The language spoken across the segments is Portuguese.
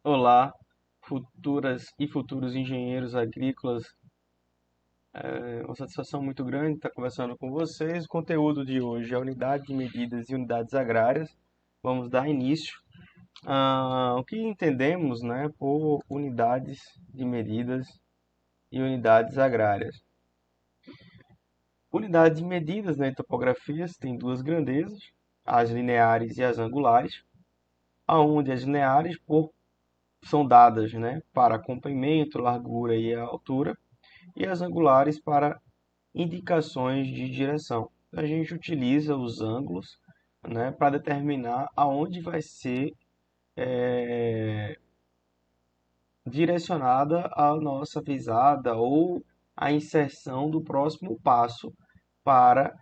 Olá, futuras e futuros engenheiros agrícolas. É uma satisfação muito grande estar conversando com vocês. O conteúdo de hoje é unidade de medidas e unidades agrárias. Vamos dar início o que entendemos, né, por unidades de medidas e unidades agrárias. Unidades de medidas, né, em topografias tem duas grandezas, as lineares e as angulares, aonde as lineares são dadas, né, para comprimento, largura e altura, e as angulares para indicações de direção. A gente utiliza os ângulos, né, para determinar aonde vai ser direcionada a nossa visada ou a inserção do próximo passo para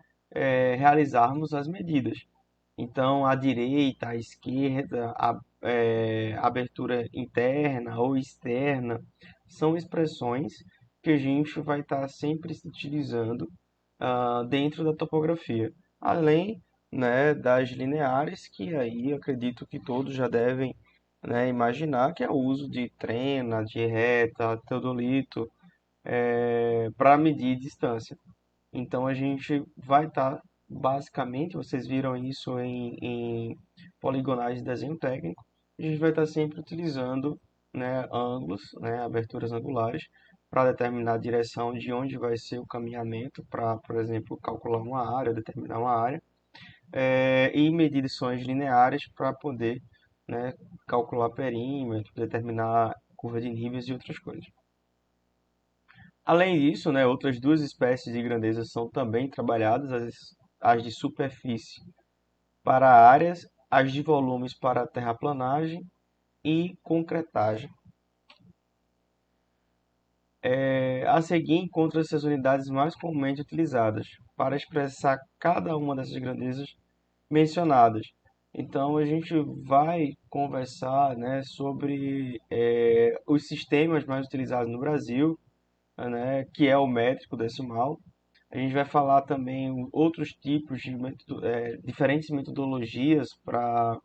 realizarmos as medidas. Então, à direita, à esquerda, abertura interna ou externa, são expressões que a gente vai estar sempre se utilizando dentro da topografia. Além, né, das lineares, que aí acredito que todos já devem, né, imaginar, que é o uso de trena, de reta, teodolito, para medir distância. Então a gente vai estar, basicamente, vocês viram isso em poligonais de desenho técnico, a gente vai estar sempre utilizando, né, ângulos, né, aberturas angulares, para determinar a direção de onde vai ser o caminhamento, para, por exemplo, calcular uma área, determinar uma área, e medições lineares para poder, né, calcular perímetro, determinar curva de níveis e outras coisas. Além disso, né, outras duas espécies de grandeza são também trabalhadas, as de superfície para áreas, as de volumes para terraplanagem e concretagem. A seguir, encontra-se as unidades mais comumente utilizadas para expressar cada uma dessas grandezas mencionadas. Então, a gente vai conversar, né, sobre os sistemas mais utilizados no Brasil, né, que é o métrico decimal. A gente vai falar também outros tipos de diferentes metodologias para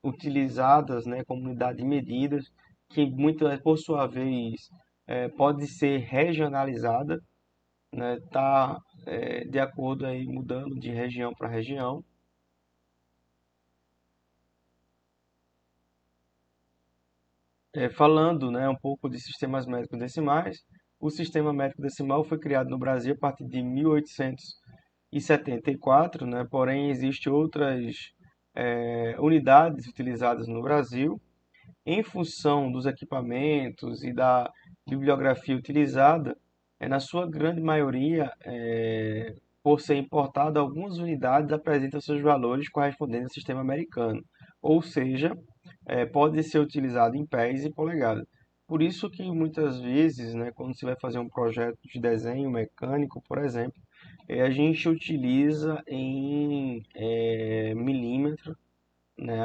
utilizadas, né, como unidade de medidas, que muitas, por sua vez, pode ser regionalizada, né, tá, de acordo aí mudando de região para região. Falando, né, um pouco de sistemas métricos decimais, o sistema métrico decimal foi criado no Brasil a partir de 1874, né, porém existem outras unidades utilizadas no Brasil em função dos equipamentos e da bibliografia utilizada, na sua grande maioria, por ser importada, algumas unidades apresentam seus valores correspondentes ao sistema americano, ou seja, pode ser utilizado em pés e polegadas. Por isso que muitas vezes, né, quando você vai fazer um projeto de desenho mecânico, por exemplo, a gente utiliza em milímetro, né,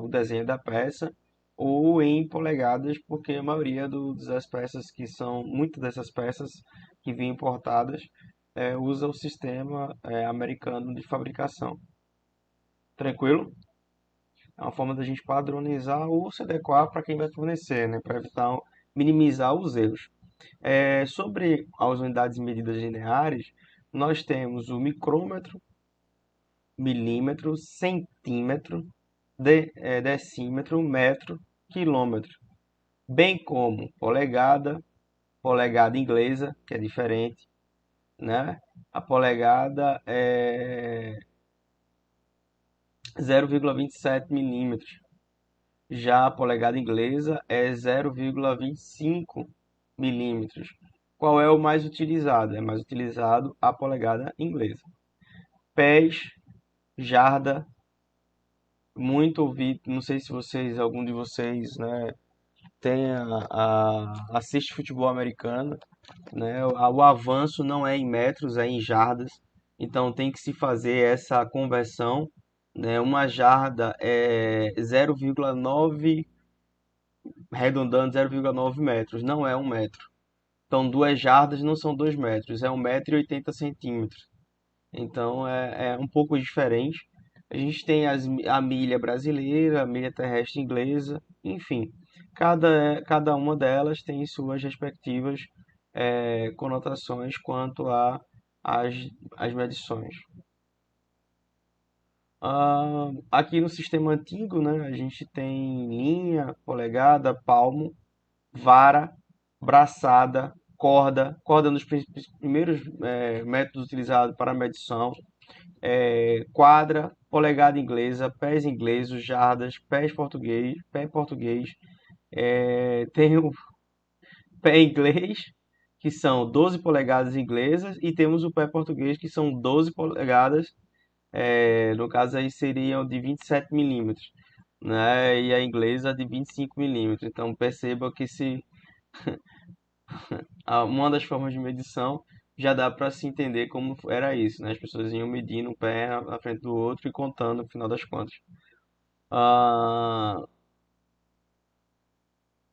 o desenho da peça ou em polegadas, porque a maioria das peças que são, muitas dessas peças que vêm importadas, usa o sistema americano de fabricação. Tranquilo? É uma forma da gente padronizar ou se adequar para quem vai fornecer, né, para evitar minimizar os erros. Sobre as unidades de medidas lineares, nós temos o micrômetro, milímetro, centímetro, decímetro, metro, quilômetro, bem como polegada, polegada inglesa, que é diferente, né? A polegada é 0,27 milímetros. Já a polegada inglesa é 0,25 milímetros. Qual é o mais utilizado? É mais utilizado a polegada inglesa. Pés, jarda, muito ouvido, não sei se vocês, algum de vocês, né, assiste futebol americano, né? O avanço não é em metros, é em jardas. Então tem que se fazer essa conversão, né? Uma jarda é 0,9, arredondando 0,9 metros, não é um metro. Então 2 jardas não são 2 metros, é 1,80 m. Então é um pouco diferente. A gente tem a milha brasileira, a milha terrestre inglesa, enfim. Cada uma delas tem suas respectivas conotações quanto às, às medições. Aqui no sistema antigo, né, a gente tem linha, polegada, palmo, vara, braçada, corda, corda nos primeiros métodos utilizados para medição, quadra, polegada inglesa, pés ingleses, jardas, pé português, tem o pé inglês, que são 12 polegadas inglesas, e temos o pé português, que são 12 polegadas, no caso aí seriam de 27 milímetros, né? E a inglesa de 25 milímetros. Então perceba que se uma das formas de medição já dá para se entender como era isso, né? As pessoas iam medindo um pé na frente do outro e contando no final das contas. Ah,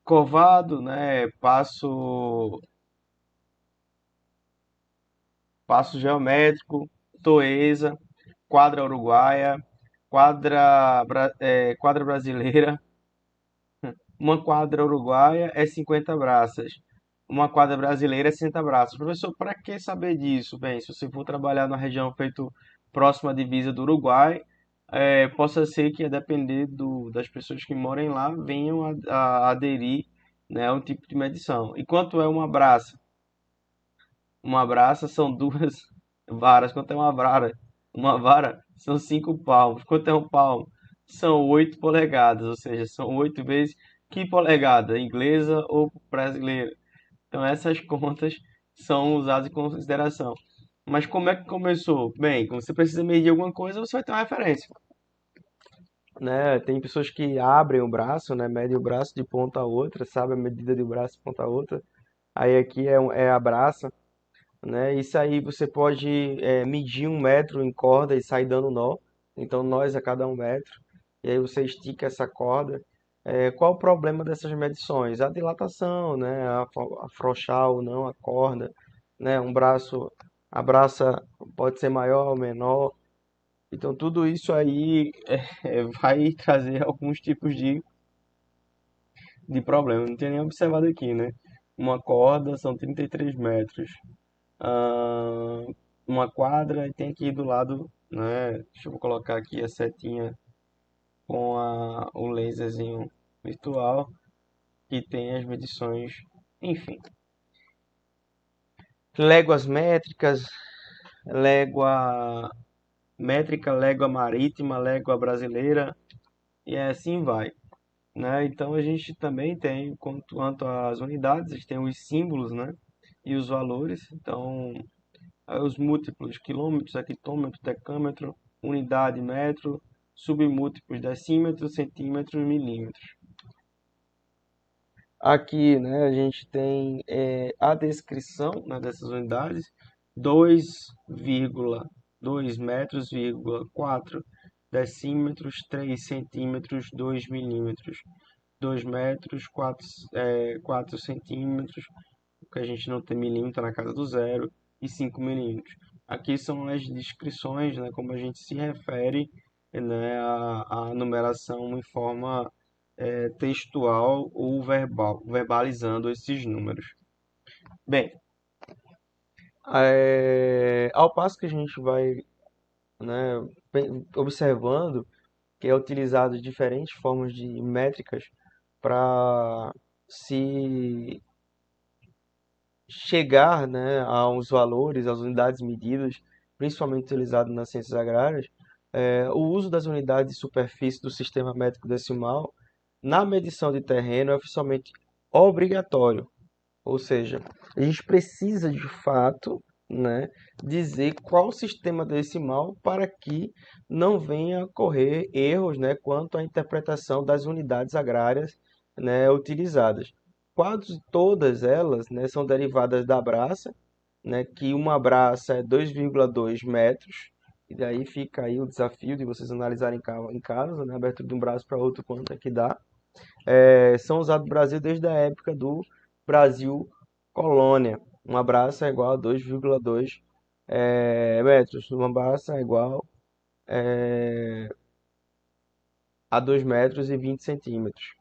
Covado, né? Passo geométrico, toesa, quadra uruguaia, quadra brasileira. Uma quadra uruguaia é 50 braças. Uma quadra brasileira é 60 braças. Professor, para que saber disso? Bem, se você for trabalhar na região feito próxima à divisa do Uruguai, possa ser que, a depender das pessoas que morem lá, venham a aderir, né, a um tipo de medição. E quanto é uma braça? Uma braça são duas varas. Quanto é uma vara? Uma vara são 5 palmos. Quanto é um palmo? São 8 polegadas, ou seja, são 8 vezes que polegada, inglesa ou brasileira. Então essas contas são usadas em consideração. Mas como é que começou? Bem, quando você precisa medir alguma coisa, você vai ter uma referência, né? Tem pessoas que abrem o braço, né? Medem o braço de ponta a outra, sabe a medida de braço de ponta a outra. Aí aqui é a braça, né? Isso aí você pode medir 1 metro em corda e sair dando nó. Então, nós a cada 1 metro. E aí você estica essa corda. Qual o problema dessas medições? A dilatação, né? Afrouxar ou não a corda, né? A braça pode ser maior ou menor. Então, tudo isso aí vai trazer alguns tipos de problema. Não tinha nem observado aqui, né? Uma corda são 33 metros. ah, uma quadra e tem aqui do lado, né? Deixa eu colocar aqui a setinha com o laserzinho virtual que tem as medições, enfim. Léguas métricas, légua métrica, légua marítima, légua brasileira e assim vai, né? Então a gente também tem, quanto às unidades, a gente tem os símbolos, né? E os valores. Então os múltiplos quilômetros, hectômetro, decâmetro, unidade, metro, submúltiplos decímetro, centímetro, milímetros. Aqui, né, a gente tem a descrição, né, dessas unidades: 2,2 metros, 4 decímetros, 3 centímetros, 2 milímetros, 2 metros, 4 centímetros, que a gente não tem milímetro na casa do zero, e 5 milímetros. Aqui são as descrições, né, como a gente se refere, né, à numeração em forma textual ou verbal, verbalizando esses números. Bem, ao passo que a gente vai, né, observando que é utilizado diferentes formas de métricas para se chegar, né, aos valores, às unidades medidas, principalmente utilizado nas ciências agrárias. O uso das unidades de superfície do sistema métrico decimal na medição de terreno é oficialmente obrigatório. Ou seja, a gente precisa de fato, né, dizer qual o sistema decimal para que não venha a ocorrer erros, né, quanto à interpretação das unidades agrárias, né, utilizadas. Quase todas elas, né, são derivadas da braça, né, que uma braça é 2,2 metros, e daí fica aí o desafio de vocês analisarem em casa, né, abertura de um braço para outro, quanto é que dá. São usados no Brasil desde a época do Brasil colônia. Uma braça é igual a 2,2 metros. Uma braça é igual a 2 metros e 20 centímetros.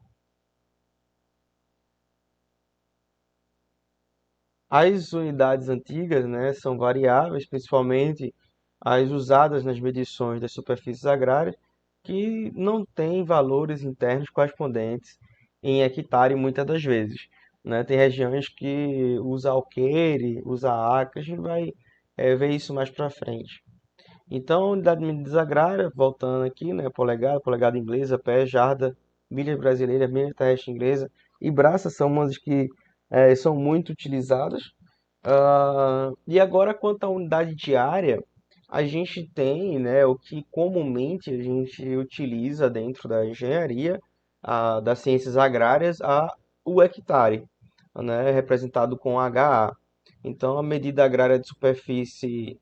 As unidades antigas, né, são variáveis, principalmente as usadas nas medições das superfícies agrárias, que não têm valores internos correspondentes em hectare muitas das vezes, né? Tem regiões que usa alqueire, usa acre, a gente vai ver isso mais para frente. Então, a unidade de medidas agrárias, voltando aqui, né, polegada inglesa, pé, jarda, milha brasileira, milha terrestre inglesa e braça são umas que são muito utilizadas. E agora, quanto à unidade diária, a gente tem, né, o que comumente a gente utiliza dentro da engenharia, das ciências agrárias, o hectare, né, representado com HA. Então, a medida agrária de superfície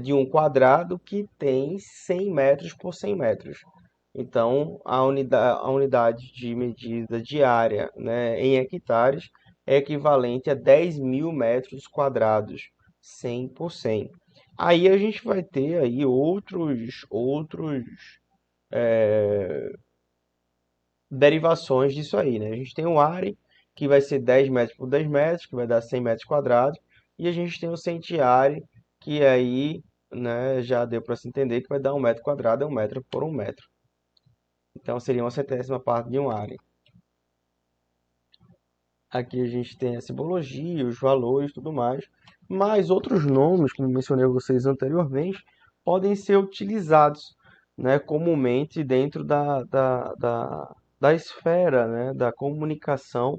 de um quadrado que tem 100 metros por 100 metros. Então, a unidade de medida diária, né, em hectares, é equivalente a 10.000 metros quadrados, 100 por 100. Aí a gente vai ter aí outros derivações disso aí, né? A gente tem o área, que vai ser 10 metros por 10 metros, que vai dar 100 metros quadrados, e a gente tem o centiárea, que aí, né, já deu para se entender que vai dar 1 metro quadrado, é 1 metro por 1 metro. Então seria uma centésima parte de um área. Aqui a gente tem a simbologia, os valores e tudo mais, mas outros nomes, como mencionei a vocês anteriormente, podem ser utilizados, né, comumente dentro da esfera, né, da comunicação,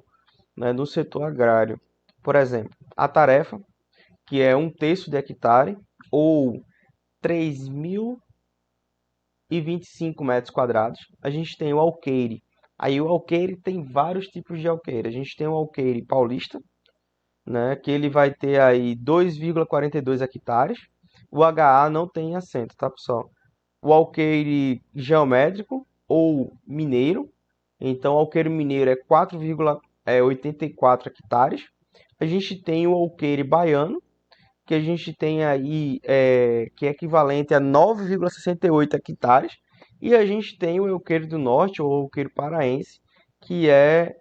né, do setor agrário. Por exemplo, a tarefa, que é 1/3 de hectare, ou 3.025 metros quadrados. A gente tem o alqueire. Aí o alqueire tem vários tipos de alqueire. A gente tem o alqueire paulista, né, que ele vai ter aí 2,42 hectares. O HA não tem acento, tá, pessoal? O alqueire geométrico ou mineiro. Então, o alqueire mineiro é 4,84 hectares. A gente tem o alqueire baiano, que a gente tem aí, que é equivalente a 9,68 hectares. E a gente tem o alqueire do norte, ou alqueire paraense, que é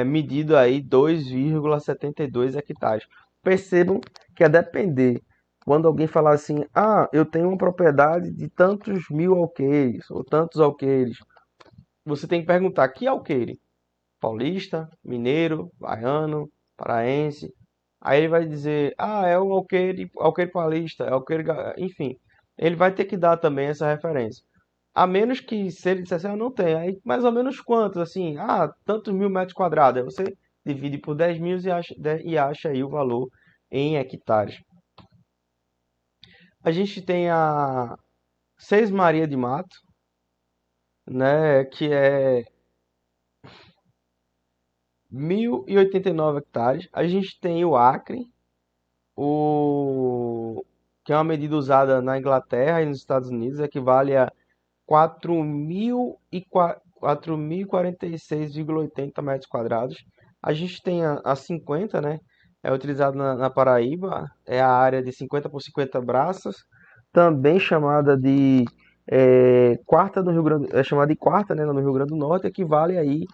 medido aí 2,72 hectares. Percebam que a depender, quando alguém falar assim, eu tenho uma propriedade de tantos mil alqueires, ou tantos alqueires, você tem que perguntar, que alqueire? Paulista, mineiro, baiano, paraense. Aí ele vai dizer, é o alqueire paulista, é o alqueire, enfim. Ele vai ter que dar também essa referência. A menos que, se ele disser assim, não tem, aí mais ou menos quantos, assim, tantos mil metros quadrados. Aí você divide por 10.000 e acha aí o valor em hectares. A gente tem a Seis Maria de Mato, né, que é 1.089 hectares. A gente tem o Acre, que é uma medida usada na Inglaterra e nos Estados Unidos, equivale a 4.046,80 metros quadrados. A gente tem a 50, né? É utilizado na Paraíba, é a área de 50 por 50 braças, também chamada de quarta do Rio Grande, é chamada de quarta, né, no Rio Grande do Norte, equivale aí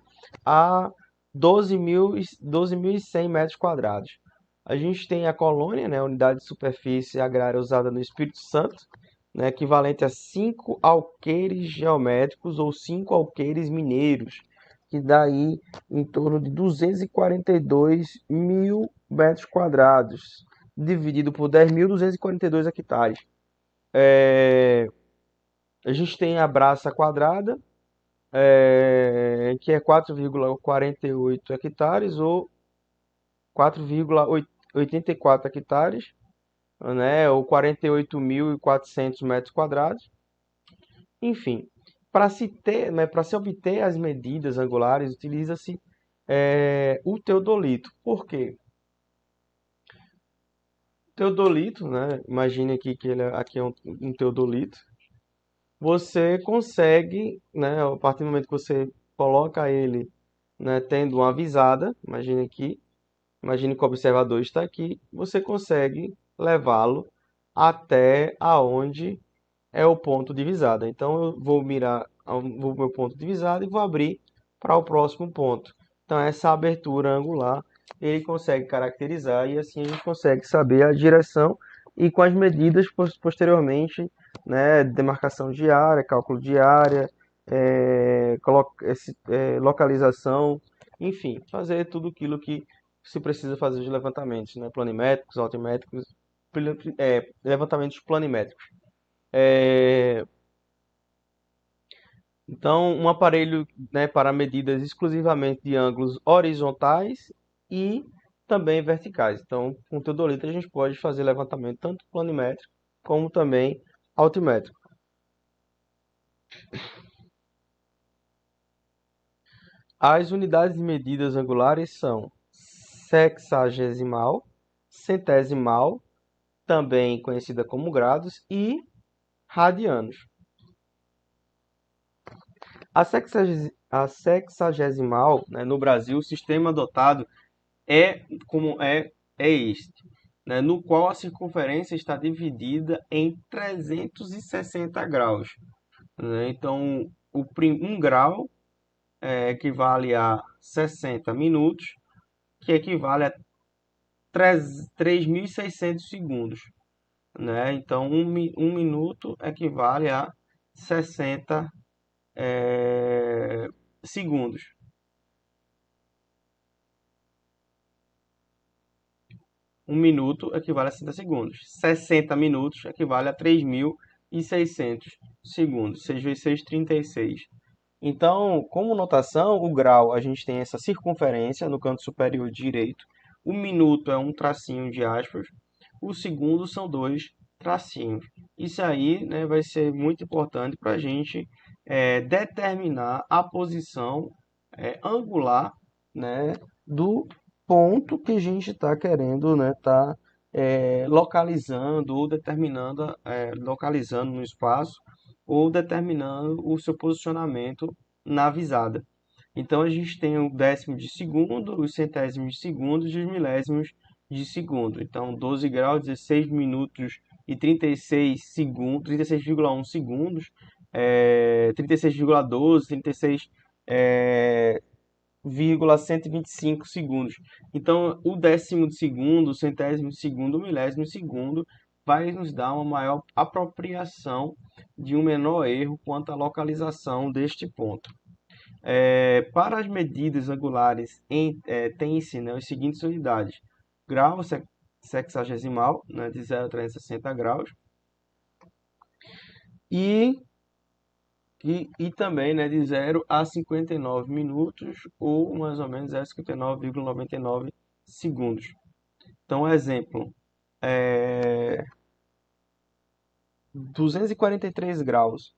a 12.100 metros quadrados. A gente tem a colônia, né, a unidade de superfície agrária usada no Espírito Santo, né, equivalente a 5 alqueires geométricos ou 5 alqueires mineiros, que dá aí em torno de 242 mil metros quadrados, dividido por 10.242 hectares. A gente tem a Braça Quadrada, que é 4,48 hectares ou 4,84 hectares, né, ou 48.400 metros quadrados. Enfim, para se ter, né, para se obter as medidas angulares, utiliza-se o teodolito. Por quê? Teodolito, né? Imagine aqui que aqui é um teodolito. Você consegue, né, a partir do momento que você coloca ele, né, tendo uma visada, imagine que o observador está aqui, você consegue levá-lo até aonde é o ponto de visada. Então eu vou mirar o meu ponto de visada e vou abrir para o próximo ponto. Então essa abertura angular ele consegue caracterizar e assim a gente consegue saber a direção e com as medidas posteriormente, né, demarcação de área, cálculo de área, localização, enfim, fazer tudo aquilo que se precisa fazer de levantamentos, né, planimétricos, altimétricos, levantamentos planimétricos. Então, um aparelho, né, para medidas exclusivamente de ângulos horizontais e também verticais. Então, com o teodolito a gente pode fazer levantamento tanto planimétrico como também altimétrico. As unidades de medidas angulares são sexagesimal, centesimal, também conhecida como graus, e radianos. A sexagesimal, né, no Brasil, o sistema adotado é este, né, no qual a circunferência está dividida em 360 graus. Né? Então, um grau equivale a 60 minutos, que equivale a 3.600 segundos. Né? Então, um minuto equivale a 60 segundos. Um minuto equivale a 60 segundos. 60 minutos equivale a 3.600 segundos. 6 vezes 6, 36. Então, como notação, o grau, a gente tem essa circunferência no canto superior direito. O minuto é um tracinho de aspas. O segundo são dois tracinhos. Isso aí, né, vai ser muito importante para a gente determinar a posição angular, né, do ponto que a gente está querendo, né, localizando ou determinando, localizando no espaço ou determinando o seu posicionamento na visada. Então a gente tem o décimo de segundo, os centésimos de segundo e os milésimos de segundo. Então 12 graus, 16 minutos e 36 segundos, 36,1 segundos, 36,12, 36 125 segundos. Então, o décimo de segundo, o centésimo de segundo, o milésimo de segundo vai nos dar uma maior apropriação de um menor erro quanto à localização deste ponto. Para as medidas angulares, tem-se, né, as seguintes unidades. Grau sexagesimal, né, de 0 a 360 graus. E também, né, de 0 a 59 minutos, ou mais ou menos 0,59,99 segundos. Então, exemplo, 243 graus,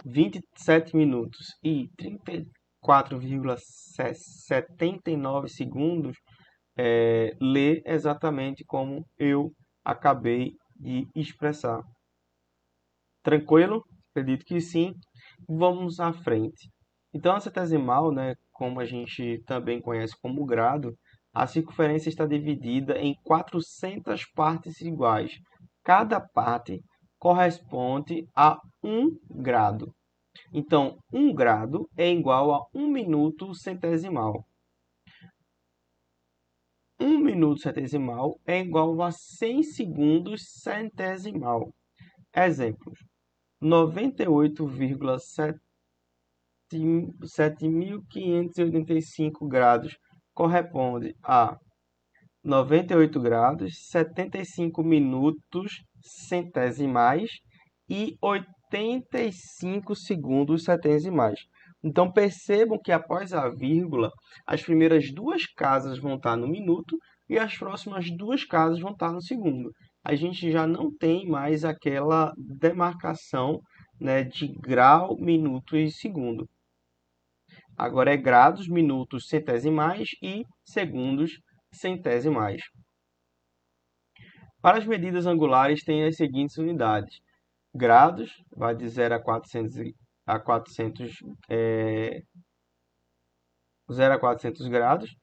27 minutos e 34,79 segundos, lê exatamente como eu acabei de expressar. Tranquilo? Acredito que sim. Vamos à frente. Então, a centesimal, né, como a gente também conhece como grado, a circunferência está dividida em 400 partes iguais. Cada parte corresponde a 1 grado. Então, 1 grado é igual a 1 minuto centesimal. 1 minuto centesimal é igual a 100 segundos centesimal. Exemplos: 98,7.585 graus corresponde a 98 graus, 75 minutos centesimais e 85 segundos centesimais. Então percebam que após a vírgula, as primeiras duas casas vão estar no minuto e as próximas duas casas vão estar no segundo. A gente já não tem mais aquela demarcação, né, de grau, minuto e segundo. Agora é graus, minutos centesimais e segundos centesimais. Para as medidas angulares, tem as seguintes unidades. Grados, vai de 0 a 400, 0 a 400 graus.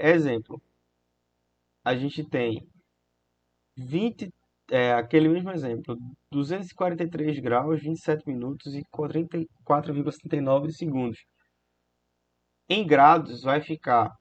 Exemplo, a gente tem 20, aquele mesmo exemplo, 243 graus, 27 minutos e 44,79 segundos. Em graus vai ficar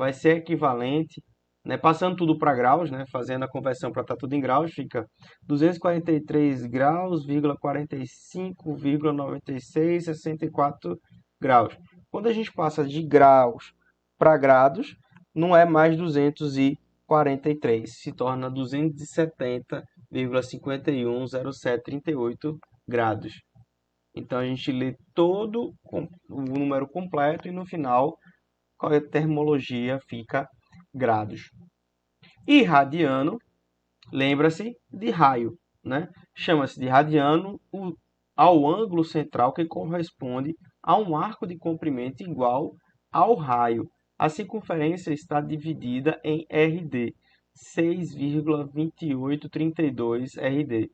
vai ser equivalente, né, passando tudo para graus, né, fazendo a conversão para estar tudo em graus, fica 243 graus, 45, 96, 64 graus. Quando a gente passa de graus para grados, não é mais 243, se torna 270,510738 graus. Então a gente lê todo o número completo e no final qual é a termologia fica graus. E radiano, lembra-se de raio, né? Chama-se de radiano ao ângulo central que corresponde a um arco de comprimento igual ao raio. A circunferência está dividida em RD, 6,2832 RD.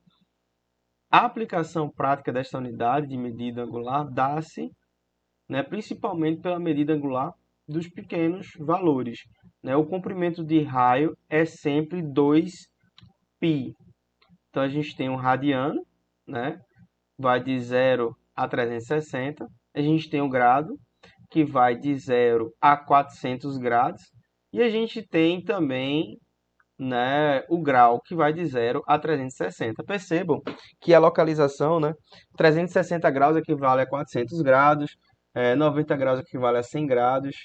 A aplicação prática desta unidade de medida angular dá-se, né, principalmente pela medida angular dos pequenos valores, né? O comprimento de raio é sempre 2π. Então a gente tem um radiano, né? Vai de 0 a 360. A gente tem o grado, que vai de 0 a 400 graus. E a gente tem também, né, o grau, que vai de 0 a 360. Percebam que a localização, né, 360 graus equivale a 400 graus, 90 graus equivale a 100 graus,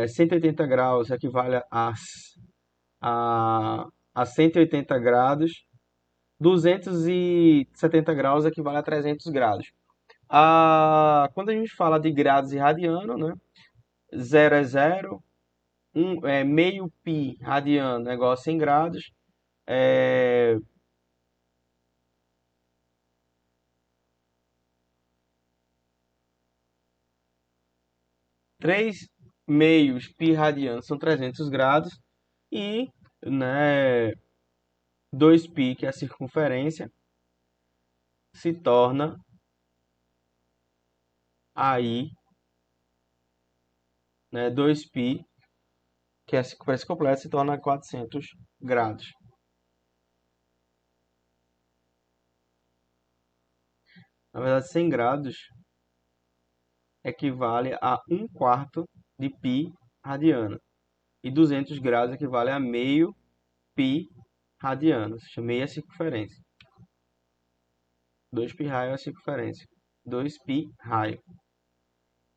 180 graus equivale a 180 graus, 270 graus equivale a 300 graus. Quando a gente fala de graus e radiano, né, 0 é 0, meio π radiano é igual a 100 graus, 3 meios π radiano são 300 graus e, né, 2π, que é a circunferência, se torna aí, né, 2π, que é a circunferência completa, se torna 400 graus. Na verdade, 100 graus equivale a 1/4 de π radiano. E 200 graus equivale a meio π radiano, ou seja, meia circunferência. 2π raio é a circunferência. 2π raio.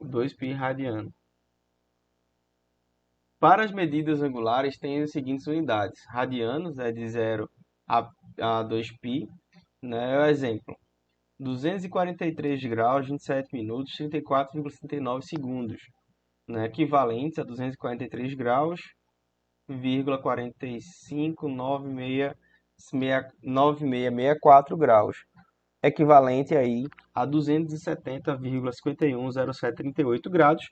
2π radiano. Para as medidas angulares, tem as seguintes unidades. Radianos é de 0 a 2π. Né? O exemplo. 243 graus, 27 minutos, 34,39 segundos. Né? Equivalentes a 243 graus, 459664 graus. Equivalente aí a 270,510738 graus,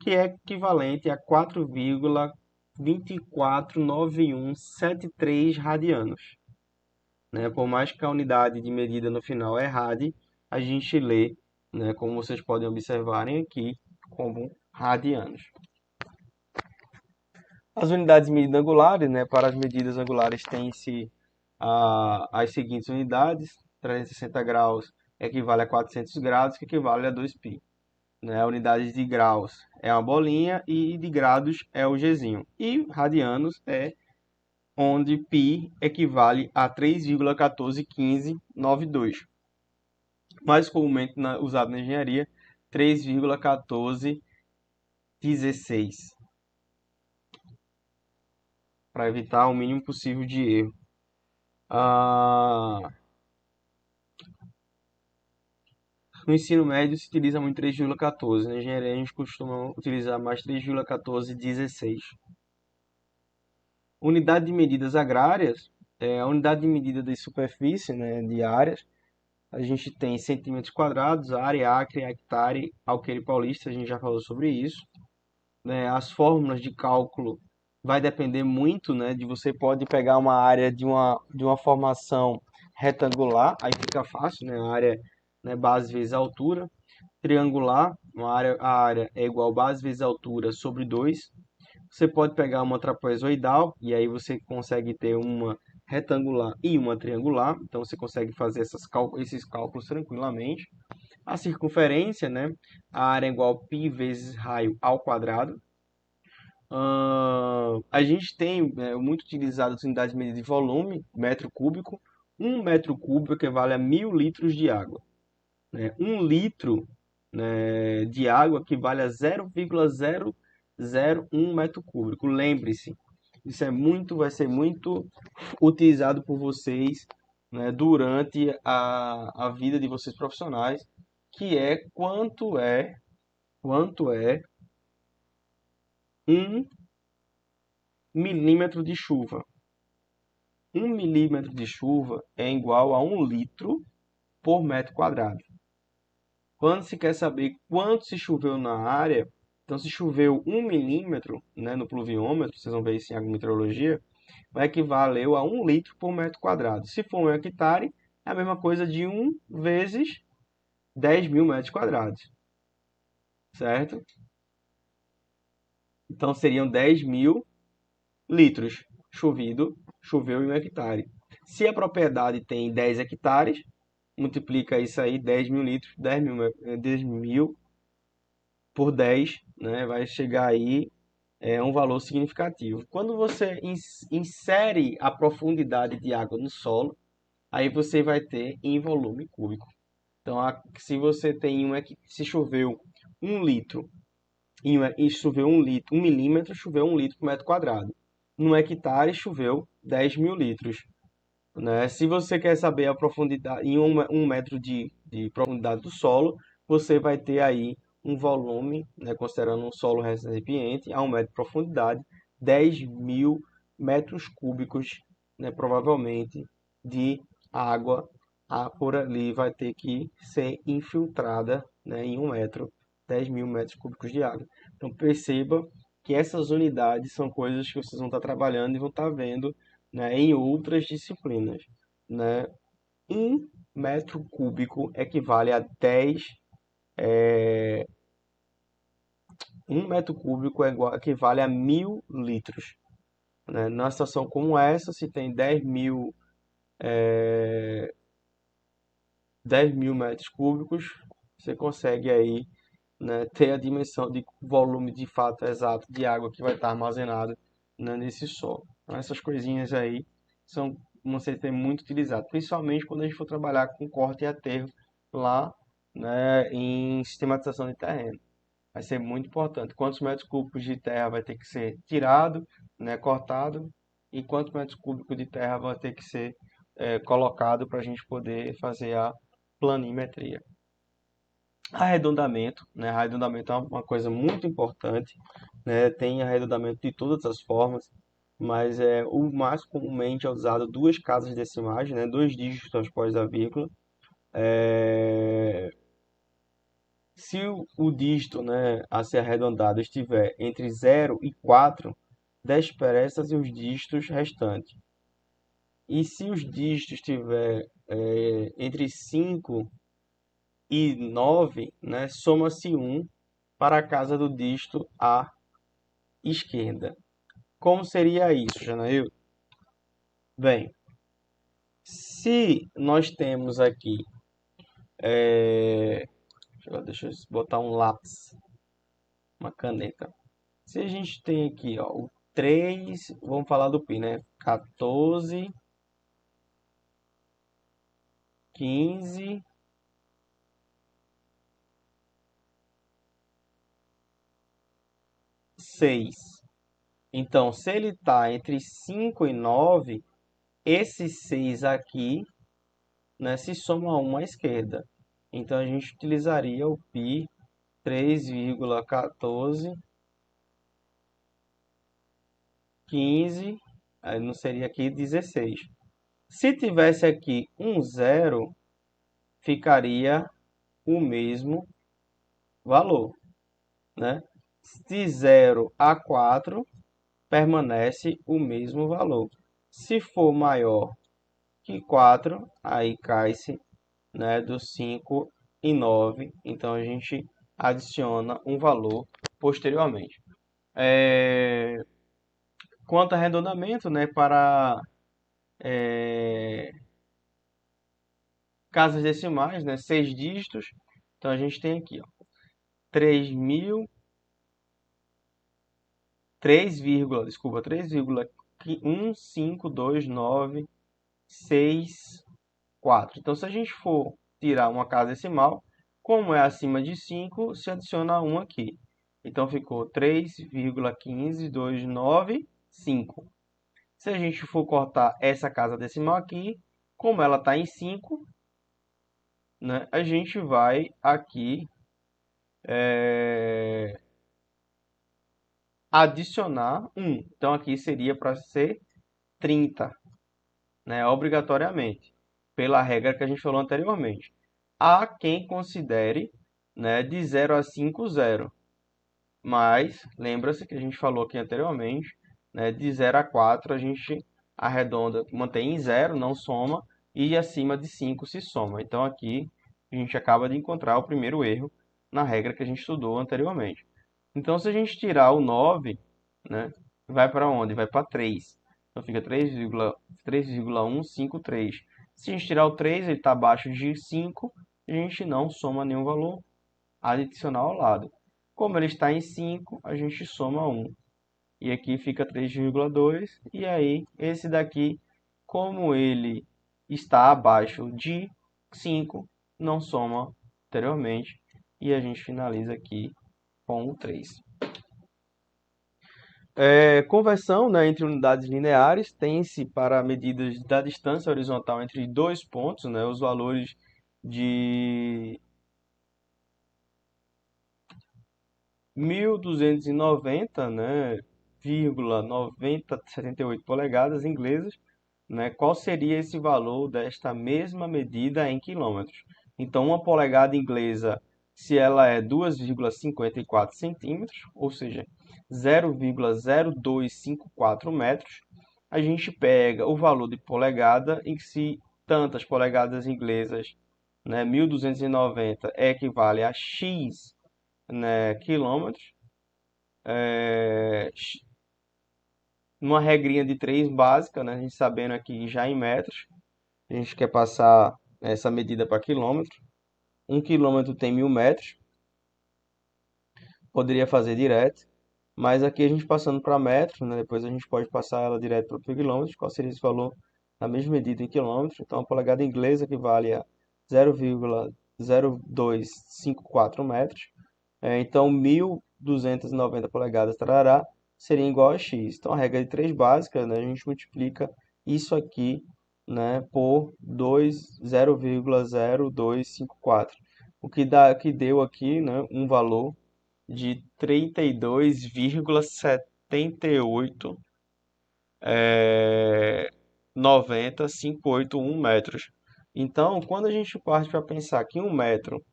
que é equivalente a 4,249173 radianos. Né? Por mais que a unidade de medida no final é rad, a gente lê, né, como vocês podem observarem aqui, como radianos. As unidades de medida angulares, né, para as medidas angulares tem-se as seguintes unidades. 360 graus equivale a 400 graus, que equivale a 2π. Né? A unidade de graus é uma bolinha e de graus é o Gzinho. E radianos é onde π equivale a 3,141592. Mais comumente usado na engenharia, 3,1416. Para evitar o mínimo possível de erro. No ensino médio se utiliza muito 3,14. Na engenharia a gente costuma utilizar mais 3,1416. Unidade de medidas agrárias é a unidade de medida de superfície, né, de áreas. A gente tem centímetros quadrados, área, acre, hectare, alqueire paulista, a gente já falou sobre isso. Né, as fórmulas de cálculo vai depender muito, né, de você pode pegar uma área de uma formação retangular, aí fica fácil, né, a área, né, base vezes altura. Triangular, a área é igual base vezes altura sobre 2. Você pode pegar uma trapezoidal e aí você consegue ter uma retangular e uma triangular. Então você consegue fazer esses cálculos tranquilamente. A circunferência, né? A área é igual a π vezes raio ao quadrado. A gente tem muito utilizado as unidades de medida de volume, metro cúbico. 1 metro cúbico equivale a 1.000 litros de água, né? 1 litro, né, de água equivale a 0,001 metro cúbico. Lembre-se, vai ser muito utilizado por vocês, né, durante a vida de vocês profissionais, que é quanto é 1 milímetro de chuva. 1 milímetro de chuva é igual a 1 litro por metro quadrado. Quando se quer saber quanto se choveu na área, então se choveu 1 milímetro, né, no pluviômetro, vocês vão ver isso em agrometeorologia, vai equivaler a 1 litro por metro quadrado. Se for 1 hectare, é a mesma coisa de 1 vezes 10.000 metros quadrados, certo? Então seriam 10.000 litros choveu em 1 hectare. Se a propriedade tem 10 hectares, multiplica isso aí, 10.000 litros, 10.000 por 10, né, vai chegar aí um valor significativo. Quando você insere a profundidade de água no solo, aí você vai ter em volume cúbico. Então, se você tem se choveu 1 litro, e choveu 1 litro, 1 milímetro, choveu 1 litro por metro quadrado. No hectare choveu 10.000 litros, né? Se você quer saber a profundidade, em 1 metro de profundidade do solo, você vai ter aí um volume, né, considerando um solo recipiente, a 1 metro de profundidade, 10.000 metros cúbicos, né, provavelmente, de água por ali vai ter que ser infiltrada, né, em 1 metro, 10.000 metros cúbicos de água. Então perceba que essas unidades são coisas que vocês vão estar trabalhando e vão estar vendo, né, em outras disciplinas, né? 1 metro cúbico equivale a 10, 1 metro cúbico equivale a 1.000 litros, né? Numa situação como essa, se tem 10.000 metros cúbicos, você consegue aí, né, ter a dimensão de volume de fato exato de água que vai estar armazenado, né, nesse solo. Então, essas coisinhas aí são você tem muito utilizado, principalmente quando a gente for trabalhar com corte e aterro lá, né, em sistematização de terreno. Vai ser muito importante. Quantos metros cúbicos de terra vai ter que ser tirado, né, cortado, e quantos metros cúbicos de terra vai ter que ser colocado para a gente poder fazer a planimetria. Arredondamento, né? Arredondamento é uma coisa muito importante, né? Tem arredondamento de todas as formas, mas o mais comumente é usado duas casas decimais, né? Dois dígitos após a vírgula. Se o dígito, né, a ser arredondado estiver entre 0 e 4, despreça-se os dígitos restantes. E se os dígitos estiver entre 5 e 9, né, soma-se 1 para a casa do dígito à esquerda. Como seria isso, Janail? Bem, se nós temos aqui, deixa eu botar um lápis, uma caneta. Se a gente tem aqui, ó, o 3, vamos falar do pi, né? 14, 15, 6. Então, se ele está entre 5 e 9, esse 6 aqui, né, se soma a 1 à esquerda. Então, a gente utilizaria o π 3,14, 15, aí não seria aqui 16. Se tivesse aqui um 0, ficaria o mesmo valor, né? De 0 a 4, permanece o mesmo valor. Se for maior que 4, aí cai-se, né, do 5 e 9. Então a gente adiciona um valor posteriormente. Quanto a arredondamento, né, para casas decimais, né, 6 dígitos. Então a gente tem aqui, ó, 3.000 3,1529664. Então, se a gente for tirar uma casa decimal, como é acima de 5, se adiciona 1 aqui. Então, ficou 3,15295. Se a gente for cortar essa casa decimal aqui, como ela está em 5, né, a gente vai aqui adicionar 1. Então, aqui seria para ser 30, né, obrigatoriamente, pela regra que a gente falou anteriormente. Há quem considere, né, de 0 a 5, 0. Mas, lembra-se que a gente falou aqui anteriormente, né, de 0 a 4 a gente arredonda, mantém em 0, não soma, e acima de 5 se soma. Então, aqui a gente acaba de encontrar o primeiro erro na regra que a gente estudou anteriormente. Então, se a gente tirar o 9, né, vai para onde? Vai para 3. Então, fica 3,153. Se a gente tirar o 3, ele está abaixo de 5, a gente não soma nenhum valor adicional ao lado. Como ele está em 5, a gente soma 1. E aqui fica 3,2. E aí, esse daqui, como ele está abaixo de 5, não soma anteriormente. E a gente finaliza aqui com o 3. Conversão, né, entre unidades lineares tem-se para medidas da distância horizontal entre dois pontos, né, os valores de 1.290, né, 9078 polegadas inglesas, né, qual seria esse valor desta mesma medida em quilômetros? Então, uma polegada inglesa, se ela é 2,54 centímetros, ou seja, 0,0254 metros, a gente pega o valor de polegada e se tantas polegadas inglesas, né, 1.290 equivale a x, né, quilômetros, numa regrinha de 3 básica, né, a gente sabendo aqui já em metros, a gente quer passar essa medida para quilômetro. 1 quilômetro tem 1.000 metros, poderia fazer direto, mas aqui a gente passando para metros, né, depois a gente pode passar ela direto para quilômetros. Qual seria esse valor na mesma medida em quilômetros? Então, a polegada inglesa equivale a 0,0254 metros. Então, 1.290 polegadas tarará, seria igual a x. Então, a regra de 3 básica, né, a gente multiplica isso aqui, né, por 0,0254, o que deu aqui, né, um valor de 32,78 90,581 metros. Então, quando a gente parte para pensar que 1 metro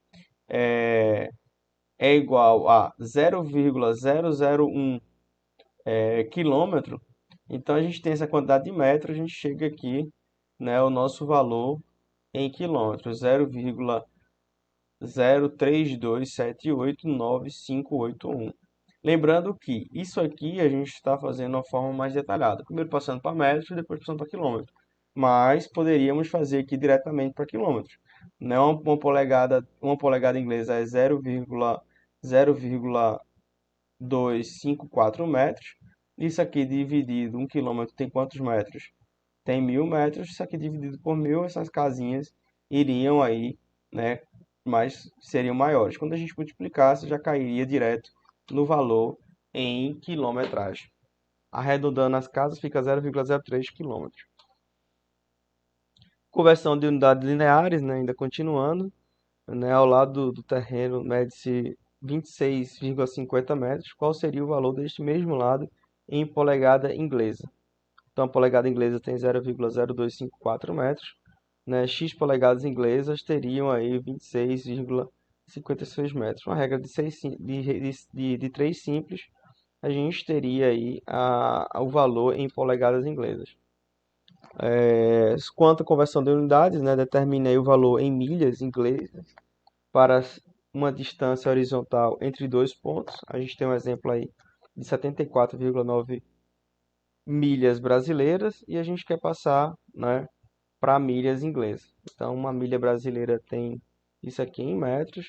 é igual a 0,001 quilômetro, então a gente tem essa quantidade de metros, a gente chega aqui, né, o nosso valor em quilômetros, 0,032789581. Lembrando que isso aqui a gente está fazendo de uma forma mais detalhada. Primeiro passando para metros, depois passando para quilômetros. Mas poderíamos fazer aqui diretamente para quilômetros. Não, uma polegada inglesa é 0,0254 metros. Isso aqui dividido, 1 quilômetro tem quantos metros? Tem 1.000 metros. Isso aqui dividido por 1.000, essas casinhas iriam aí, né, mas seriam maiores. Quando a gente multiplicasse, já cairia direto no valor em quilometragem. Arredondando as casas, fica 0,03 quilômetros. Conversão de unidades lineares, né, ainda continuando, né, ao lado do terreno mede-se 26,50 metros. Qual seria o valor deste mesmo lado em polegada inglesa? Então, a polegada inglesa tem 0,0254 metros, né? X polegadas inglesas teriam aí 26,56 metros. Uma regra de 3 simples, a gente teria aí o valor em polegadas inglesas. Quanto à conversão de unidades, né, determine aí o valor em milhas inglesas para uma distância horizontal entre dois pontos. A gente tem um exemplo aí de 74,9 milhas brasileiras e a gente quer passar, né, para milhas inglesas. Então, uma milha brasileira tem isso aqui em metros,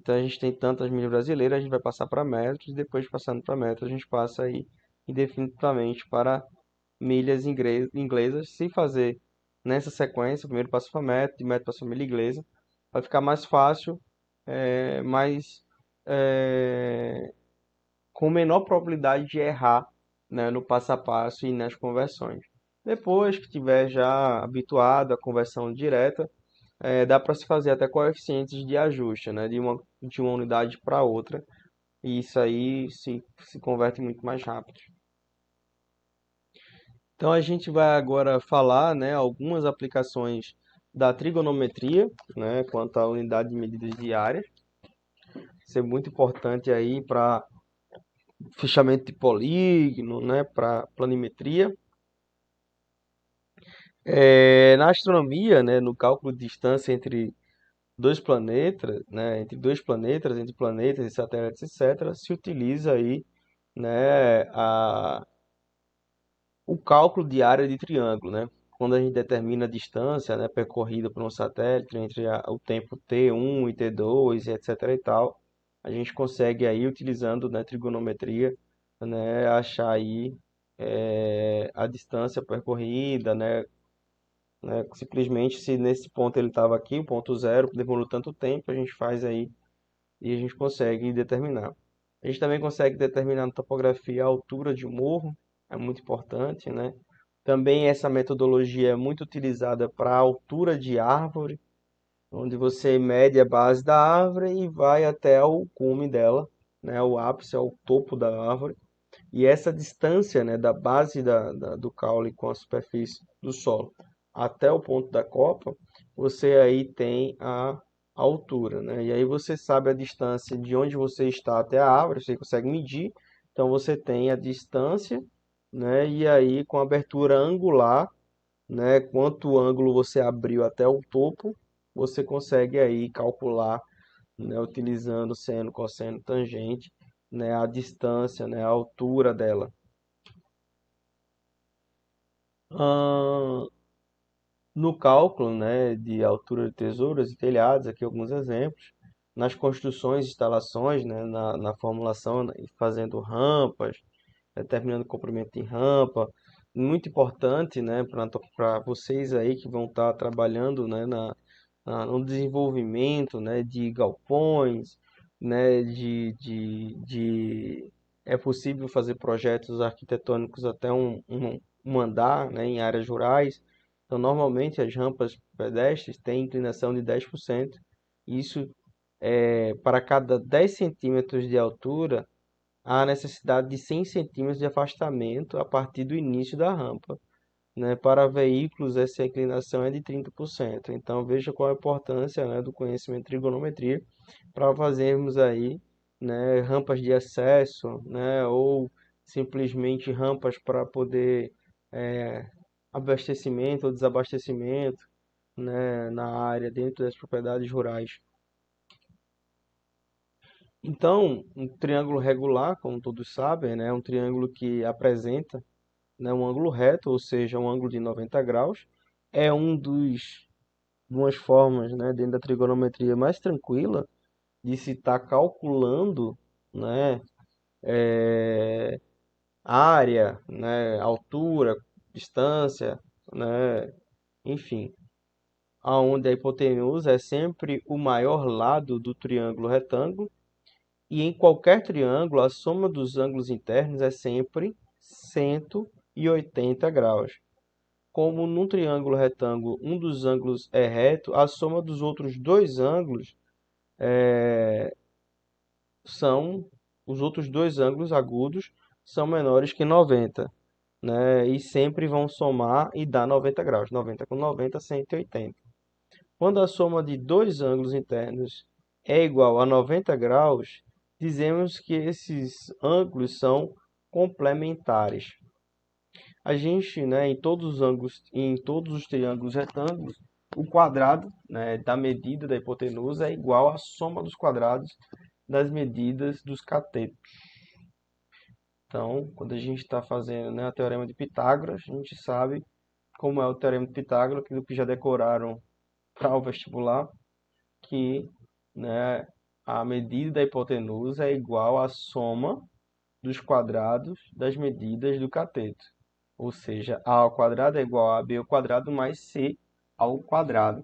Então a gente tem tantas milhas brasileiras, a gente vai passar para metros, e depois passando para metros, a gente passa aí indefinidamente para milhas inglesas, se fazer nessa sequência, primeiro passa para metro, de metro passa para milha inglesa, vai ficar mais fácil, mais é, com menor probabilidade de errar, né, no passo a passo e nas conversões. Depois que tiver já habituado à conversão direta, dá para se fazer até coeficientes de ajuste, né, de uma unidade para outra, e isso aí se converte muito mais rápido. Então a gente vai agora falar, né, algumas aplicações da trigonometria, né, quanto à unidade de medidas diárias. Isso é muito importante aí para fechamento de polígono, né, para planimetria. Na astronomia, né, no cálculo de distância entre dois planetas, né, entre planetas e satélites, etc., se utiliza aí, né, o cálculo de área de triângulo, né? Quando a gente determina a distância, né, percorrida por um satélite entre o tempo T1 e T2 e etc e tal, a gente consegue aí, utilizando, né, trigonometria, né, achar aí a distância percorrida, né? Simplesmente, se nesse ponto ele estava aqui, o ponto zero, demorou tanto tempo, a gente faz aí e a gente consegue determinar. A gente também consegue determinar na topografia a altura de um morro, é muito importante, né? Também essa metodologia é muito utilizada para a altura de árvore, onde você mede a base da árvore e vai até o cume dela, né? O ápice, ao topo da árvore. E essa distância, né, da base do caule com a superfície do solo até o ponto da copa, você aí tem a altura, né? E aí você sabe a distância de onde você está até a árvore, você consegue medir. Então você tem a distância, né? E aí com a abertura angular, né, quanto ângulo você abriu até o topo, você consegue aí calcular, né, utilizando seno, cosseno, tangente, né, a distância, né, a altura dela. Ahn, no cálculo, né, de altura de tesouras e telhados, aqui alguns exemplos, nas construções, instalações, né, na formulação, né, fazendo rampas, determinando o comprimento de rampa, muito importante, né, para vocês aí que vão estar trabalhando, né, no desenvolvimento, né, de galpões, né, é possível fazer projetos arquitetônicos até um andar, né, em áreas rurais. Então, normalmente as rampas pedestres têm inclinação de 10%. Isso para cada 10 centímetros de altura, há necessidade de 100 centímetros de afastamento a partir do início da rampa, né? Para veículos, essa inclinação é de 30%. Então, veja qual a importância, né, do conhecimento de trigonometria para fazermos aí, né, rampas de acesso, né, ou simplesmente rampas para poder é, abastecimento ou desabastecimento, né, na área, dentro das propriedades rurais. Então, um triângulo regular, como todos sabem, né, é um triângulo que apresenta, né, um ângulo reto, ou seja, um ângulo de 90 graus. É umas formas, né, dentro da trigonometria mais tranquila de se estar calculando, né, é, área, né, altura, distância, né, enfim, aonde a hipotenusa é sempre o maior lado do triângulo retângulo. E em qualquer triângulo, a soma dos ângulos internos é sempre 180 graus. Como num triângulo retângulo um dos ângulos é reto, a soma dos outros dois ângulos são os outros dois ângulos agudos são menores que 90, né? E sempre vão somar e dar 90 graus. 90 com 90, 180. Quando a soma de dois ângulos internos é igual a 90 graus, dizemos que esses ângulos são complementares. A gente, né, em todos os ângulos, em todos os triângulos retângulos, o quadrado, né, da medida da hipotenusa é igual à soma dos quadrados das medidas dos catetos. Então, quando a gente está fazendo, né, o teorema de Pitágoras, a gente sabe como é o teorema de Pitágoras, aquilo que já decoraram para o vestibular, que, né, a medida da hipotenusa é igual à soma dos quadrados das medidas do cateto. Ou seja, a ao quadrado é igual a b ao quadrado mais c ao quadrado.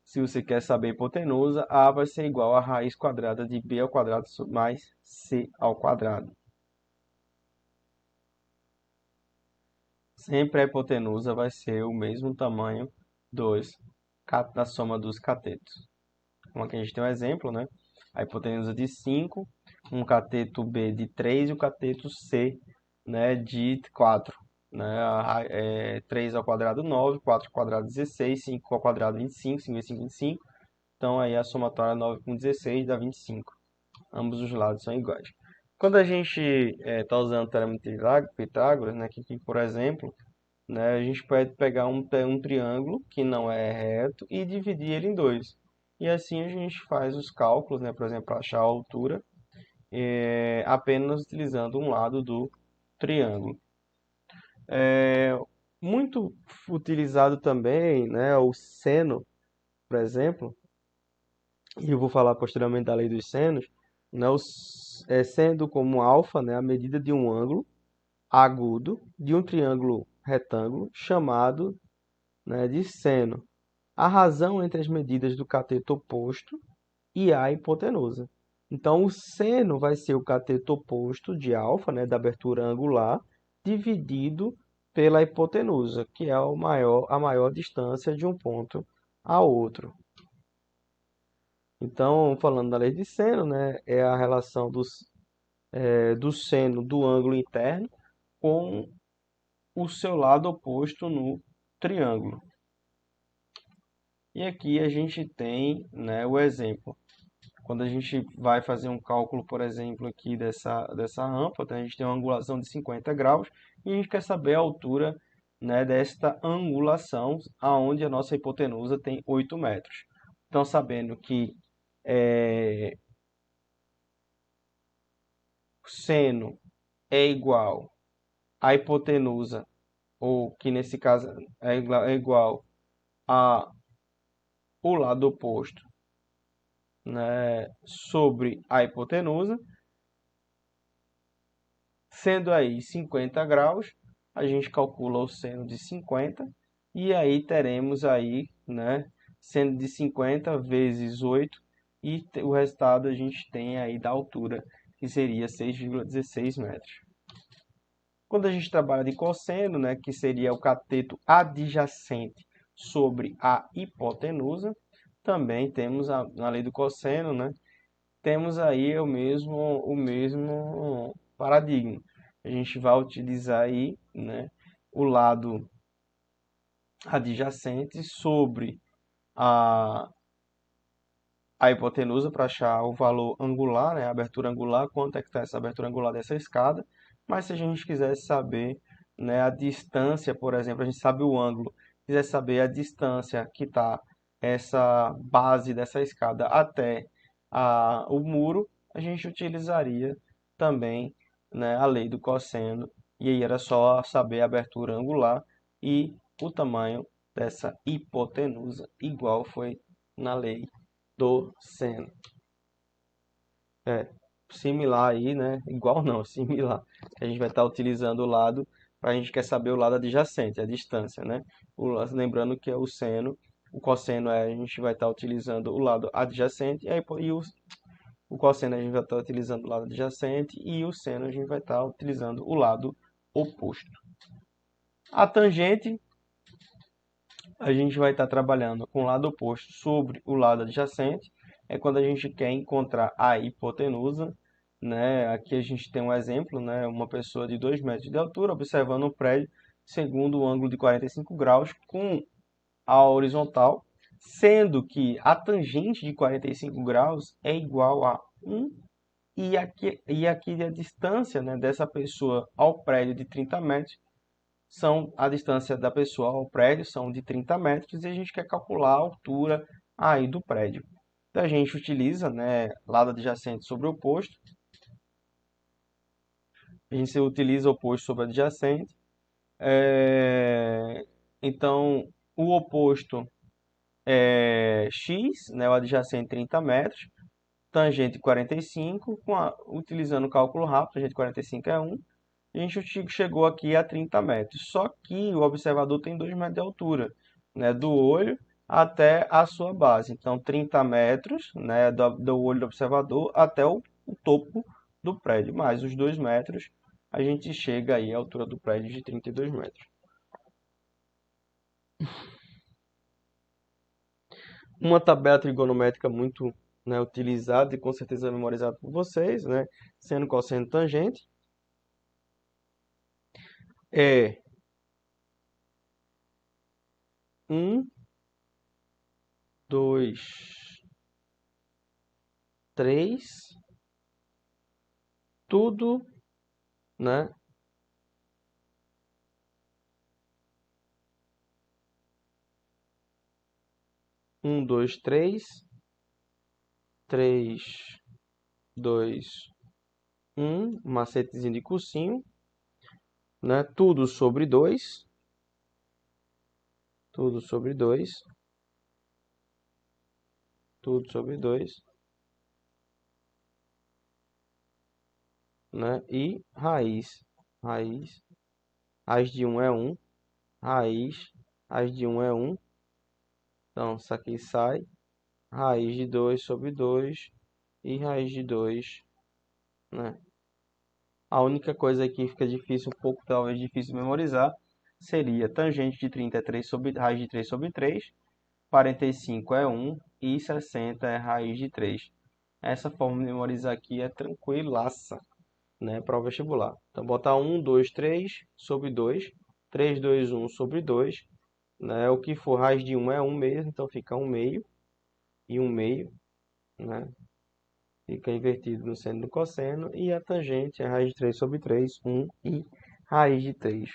Se você quer saber a hipotenusa, a vai ser igual à raiz quadrada de b ao quadrado mais c ao quadrado. Sempre a hipotenusa vai ser o mesmo tamanho da soma dos catetos. Como aqui a gente tem um exemplo, né? A hipotenusa de 5, um cateto B de 3 e o cateto C, né, de 4. Né? 3 ao quadrado 9, 4 ao quadrado 16, 5 ao quadrado 25, 5 vezes 5, 25. Então aí a somatória 9 com 16 dá 25. Ambos os lados são iguais. Quando a gente está usando o teorema de Pitágoras, né, que por exemplo, né, a gente pode pegar um triângulo que não é reto e dividir ele em dois. E assim a gente faz os cálculos, né, por exemplo, para achar a altura, apenas utilizando um lado do triângulo. Muito utilizado também, né, o seno, por exemplo, e eu vou falar posteriormente da lei dos senos, né, sendo como alfa, né, a medida de um ângulo agudo de um triângulo retângulo chamado, né, de seno. A razão entre as medidas do cateto oposto e a hipotenusa. Então, o seno vai ser o cateto oposto de alfa, né, da abertura angular, dividido pela hipotenusa, que é a maior distância de um ponto a outro. Então, falando da lei de seno, né, é a relação do seno do ângulo interno com o seu lado oposto no triângulo. E aqui a gente tem, né, o exemplo. Quando a gente vai fazer um cálculo, por exemplo, aqui dessa rampa, então a gente tem uma angulação de 50 graus e a gente quer saber a altura, né, desta angulação, aonde a nossa hipotenusa tem 8 metros. Então, sabendo que seno é igual à hipotenusa, ou que nesse caso é igual a o lado oposto, né, sobre a hipotenusa, sendo aí 50 graus, a gente calcula o seno de 50 e aí teremos aí, né, seno de 50 vezes 8 e o resultado a gente tem aí da altura, que seria 6,16 metros. Quando a gente trabalha de cosseno, né, que seria o cateto adjacente sobre a hipotenusa, também temos na lei do cosseno, né, temos aí o mesmo paradigma. A gente vai utilizar aí, né, o lado adjacente sobre a, a hipotenusa para achar o valor angular, né, a abertura angular, quanto é que está essa abertura angular dessa escada. Mas se a gente quisesse saber, né, a distância, por exemplo, a gente sabe o ângulo, quiser saber a distância que está essa base dessa escada até o muro, a gente utilizaria também, né, a lei do cosseno, e aí era só saber a abertura angular e o tamanho dessa hipotenusa, igual foi na lei do seno. É, similar aí, né? Igual não, similar. A gente vai estar utilizando o lado, para a gente quer saber o lado adjacente, a distância, né? Lembrando que é o seno, o cosseno a gente vai estar utilizando o lado adjacente, e o cosseno a gente vai estar utilizando o lado adjacente, e o seno a gente vai estar utilizando o lado oposto. A tangente, a gente vai estar trabalhando com o lado oposto sobre o lado adjacente, é quando a gente quer encontrar a hipotenusa, né? Aqui a gente tem um exemplo, né? Uma pessoa de 2 metros de altura observando um prédio segundo o ângulo de 45 graus com a horizontal, sendo que a tangente de 45 graus é igual a 1 e aqui a distância, né, dessa pessoa ao prédio de 30 metros a distância da pessoa ao prédio são de 30 metros e a gente quer calcular a altura aí do prédio. Então a gente utiliza, né, lado adjacente sobre o oposto. A gente utiliza o oposto sobre o adjacente. Então o oposto é x, né, o adjacente 30 metros. tangente 45, utilizando o cálculo rápido, tangente 45 é 1, e a gente chegou aqui a 30 metros. Só que o observador tem 2 metros de altura, né, do olho até a sua base. Então, 30 metros, né, do olho do observador até o topo do prédio. Mais os 2 metros, a gente chega aí à altura do prédio de 32 metros. Uma tabela trigonométrica muito, né, utilizada e com certeza memorizada por vocês, né, seno, cosseno, tangente, é 1, 2, 3, tudo, né, um, dois, três, 2, macetezinho de cursinho, né? Tudo sobre 2, tudo sobre 2, tudo sobre 2, né? E raiz de 1 é 1, raiz de 1 é 1, então isso aqui sai, raiz de 2 sobre 2 e raiz de 2, né? A única coisa que fica difícil, um pouco talvez difícil de memorizar, seria tangente de 30 é 3 sobre, raiz de 3 sobre 3, 45 é 1 e 60 é raiz de 3. Essa forma de memorizar aqui é tranquilaça, né, para o vestibular. Então, botar 1, 2, 3 sobre 2, 3, 2, 1 sobre 2, né, o que for raiz de 1 é 1 mesmo, então fica 1 meio e 1 meio, né, fica invertido no seno e no cosseno, e a tangente é raiz de 3 sobre 3, 1 e raiz de 3.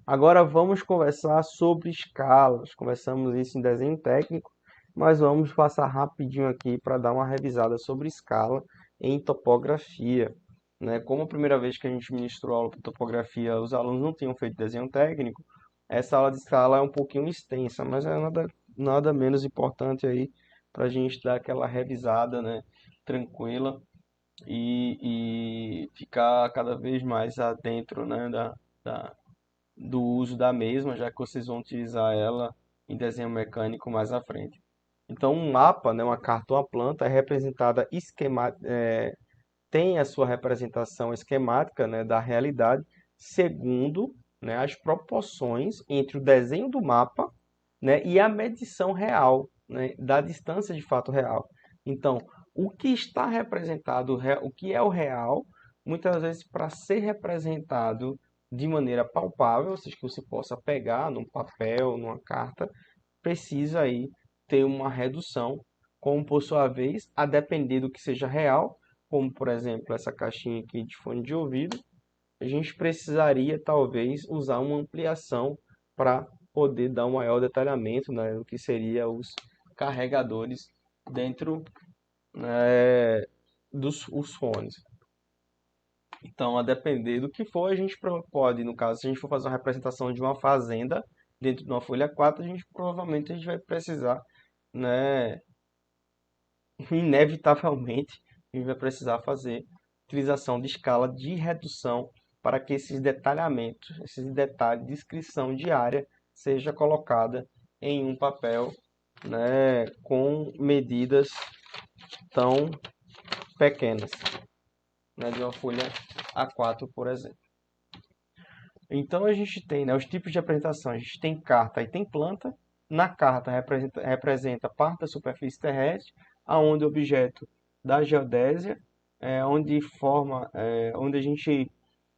Agora vamos conversar sobre escalas. Conversamos isso em desenho técnico, mas vamos passar rapidinho aqui para dar uma revisada sobre escala em topografia, né? Como a primeira vez que a gente ministrou aula de topografia, os alunos não tinham feito desenho técnico, essa aula de escala é um pouquinho extensa, mas é nada menos importante aí para a gente dar aquela revisada, né, tranquila e ficar cada vez mais dentro, né, do uso da mesma, já que vocês vão utilizar ela em desenho mecânico mais à frente. Então, um mapa, né, uma carta ou uma planta é representada tem a sua representação esquemática, né, da realidade segundo, né, as proporções entre o desenho do mapa, né, e a medição real, né, da distância de fato real. Então, o que está representado, o que é o real, muitas vezes para ser representado de maneira palpável, ou seja, que você possa pegar num papel, numa carta, precisa aí ter uma redução, como por sua vez, a depender do que seja real, como por exemplo essa caixinha aqui de fone de ouvido, a gente precisaria talvez usar uma ampliação para poder dar um maior detalhamento, né, do que seria os carregadores dentro, né, dos os fones. Então, a depender do que for, a gente pode, no caso, se a gente for fazer uma representação de uma fazenda dentro de uma folha 4, provavelmente a gente vai precisar, né, inevitavelmente, a gente vai precisar fazer utilização de escala de redução para que esses detalhamentos, esses detalhes, descrição de área seja colocada em um papel, né, com medidas tão pequenas, né, de uma folha A4, por exemplo. Então a gente tem, né, os tipos de apresentação. A gente tem carta e tem planta. Na carta representa parte da superfície terrestre, aonde o objeto da geodésia, onde a gente,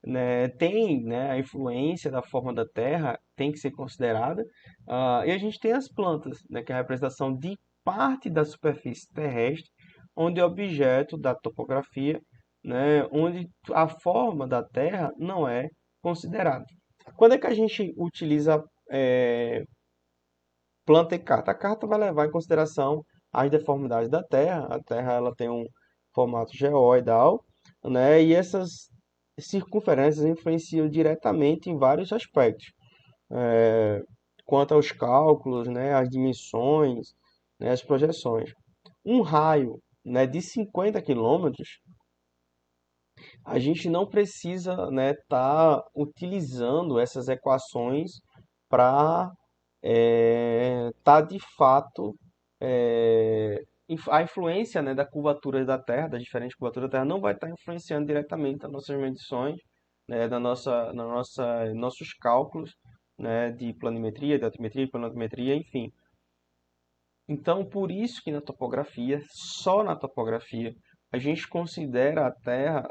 né, tem, né, a influência da forma da Terra, tem que ser considerada. E a gente tem as plantas, né, que é a representação de parte da superfície terrestre, onde o objeto da topografia, né, onde a forma da Terra não é considerada. Quando é que a gente utiliza planta e carta? A carta vai levar em consideração as deformidades da Terra. A Terra ela tem um formato geoidal, né? E essas circunferências influenciam diretamente em vários aspectos. Quanto aos cálculos, né, as dimensões, né, as projeções. Um raio, né, de 50 quilômetros, a gente não precisa, né, tá utilizando essas equações para tá de fato a influência, né, da curvatura da Terra, das diferentes curvaturas da Terra, não vai estar influenciando diretamente as nossas medições, né, nossos cálculos, né, de planimetria, de altimetria, de planimetria, enfim. Então, por isso que na topografia, só na topografia, a gente considera a Terra,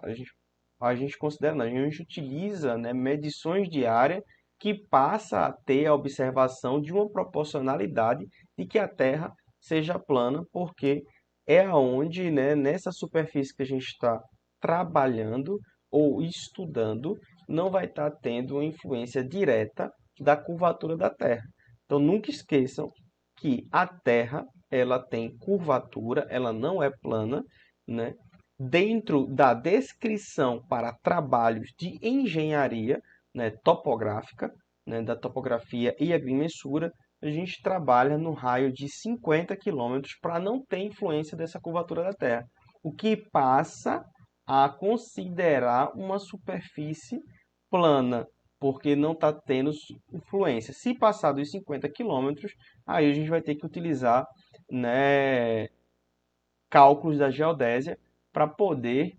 a gente considera, não, a gente utiliza, né, medições de área que passa a ter a observação de uma proporcionalidade de que a Terra seja plana, porque é aonde, né, nessa superfície que a gente está trabalhando ou estudando, não vai estar tendo uma influência direta da curvatura da Terra. Então, nunca esqueçam que a Terra ela tem curvatura, ela não é plana, né? Dentro da descrição para trabalhos de engenharia, né, topográfica, né, da topografia e agrimensura, a gente trabalha no raio de 50 quilômetros para não ter influência dessa curvatura da Terra, o que passa a considerar uma superfície plana, porque não está tendo influência. Se passar dos 50 quilômetros, aí a gente vai ter que utilizar, né, cálculos da geodésia para poder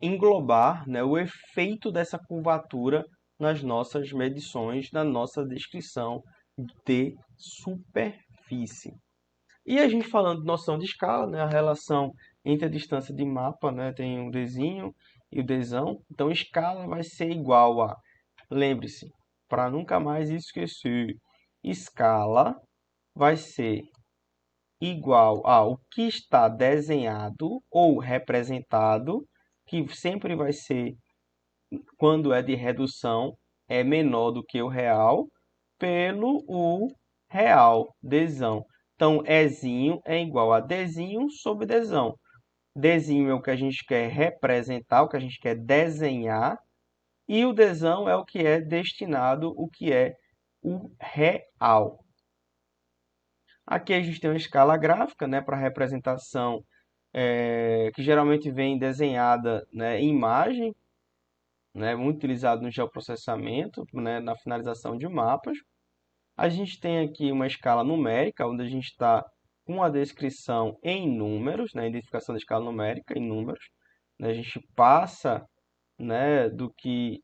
englobar, né, o efeito dessa curvatura nas nossas medições, na nossa descrição de superfície. E a gente falando de noção de escala, né, a relação entre a distância de mapa, né, tem o Dzinho e o Dzão. Então, escala vai ser igual a, lembre-se, para nunca mais esquecer, escala vai ser igual ao que está desenhado ou representado, que sempre vai ser, quando é de redução, é menor do que o real, pelo o real, Dzão. Então, Ezinho é igual a Dzinho sobre Dzão. Dzinho é o que a gente quer representar, o que a gente quer desenhar, e o Dzão é o que é destinado, o que é o real. Aqui a gente tem uma escala gráfica, né, para representação, que geralmente vem desenhada, né, em imagem, né, muito utilizado no geoprocessamento, né, na finalização de mapas. A gente tem aqui uma escala numérica, onde a gente está com a descrição em números, né, a identificação da escala numérica em números. Né, a gente passa, né, do que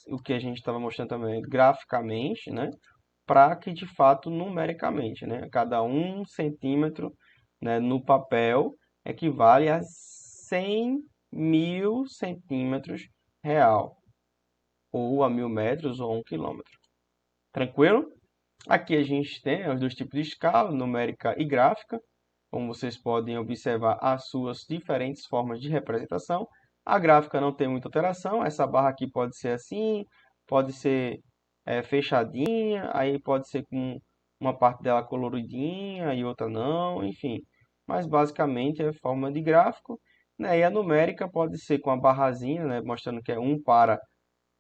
o que a gente estava mostrando também graficamente, né, para que de fato numericamente, né, cada 1 centímetro, né, no papel equivale a 100.000 centímetros real, ou a 1.000 metros ou a 1 quilômetro. Tranquilo? Aqui a gente tem os dois tipos de escala, numérica e gráfica. Como vocês podem observar, as suas diferentes formas de representação. A gráfica não tem muita alteração. Essa barra aqui pode ser assim, pode ser fechadinha, aí pode ser com uma parte dela coloridinha e outra não, enfim. Mas basicamente é forma de gráfico. Né? E a numérica pode ser com a barrazinha, né? Mostrando que é 1 para,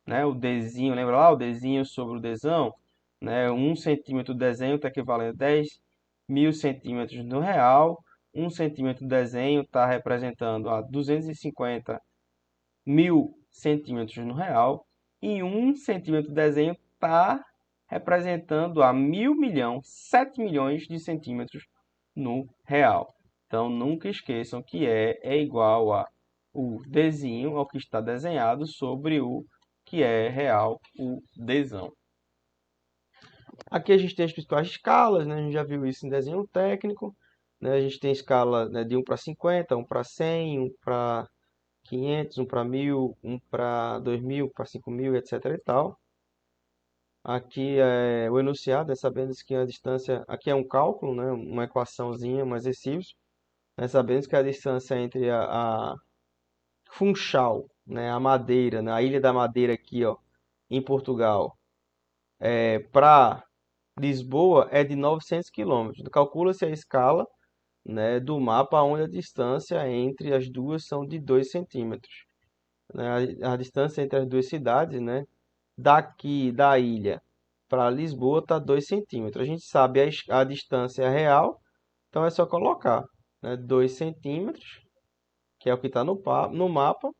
né, o Dzinho, lembra lá? O Dzinho sobre o Dzão, né? 1 centímetro de desenho está equivalendo a 10.000 centímetros no real. 1 centímetro de desenho está representando a 250.000 centímetros no real. E 1 centímetro de desenho está representando a 1.000.000.000, 7 milhões de centímetros no real. Então, nunca esqueçam que é igual a o Dzinho, ao que está desenhado, sobre o que é real, o Dzão. Aqui a gente tem as principais escalas, né? A gente já viu isso em desenho técnico. Né? A gente tem escala, né, de 1 para 50, 1 para 100, 1 para 500, 1 para 1.000, 1 para 2.000, para 5.000, etc. e tal. Aqui é o enunciado, sabendo que a distância, aqui é um cálculo, né, uma equaçãozinha, um exercício, sabendo que a distância entre a Funchal, né, a Madeira, na Ilha da Madeira aqui, ó, em Portugal, para Lisboa é de 900 quilômetros. Calcula-se a escala, né, do mapa onde a distância entre as duas são de 2 centímetros. Né, a distância entre as duas cidades, né, daqui da ilha para Lisboa está 2 centímetros. A gente sabe a distância real, Então é só colocar, né, 2 centímetros, que é o que está no mapa,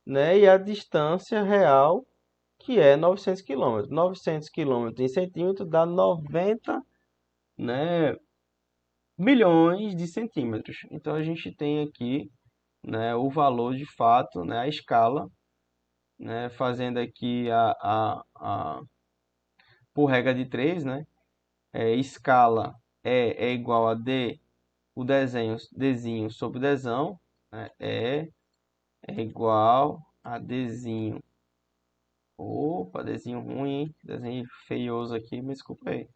né, e a distância real, que é 900 quilômetros. 900 quilômetros em centímetros dá 90, né, milhões de centímetros. Então a gente tem aqui, né, o valor de fato, né, a escala, né, fazendo aqui por regra de 3, né, escala é igual a D, o desenho, Dzinho sobre Dzão, né, é igual a Dzinho. Opa, Dzinho ruim, hein? Desenho feioso aqui, me desculpa aí.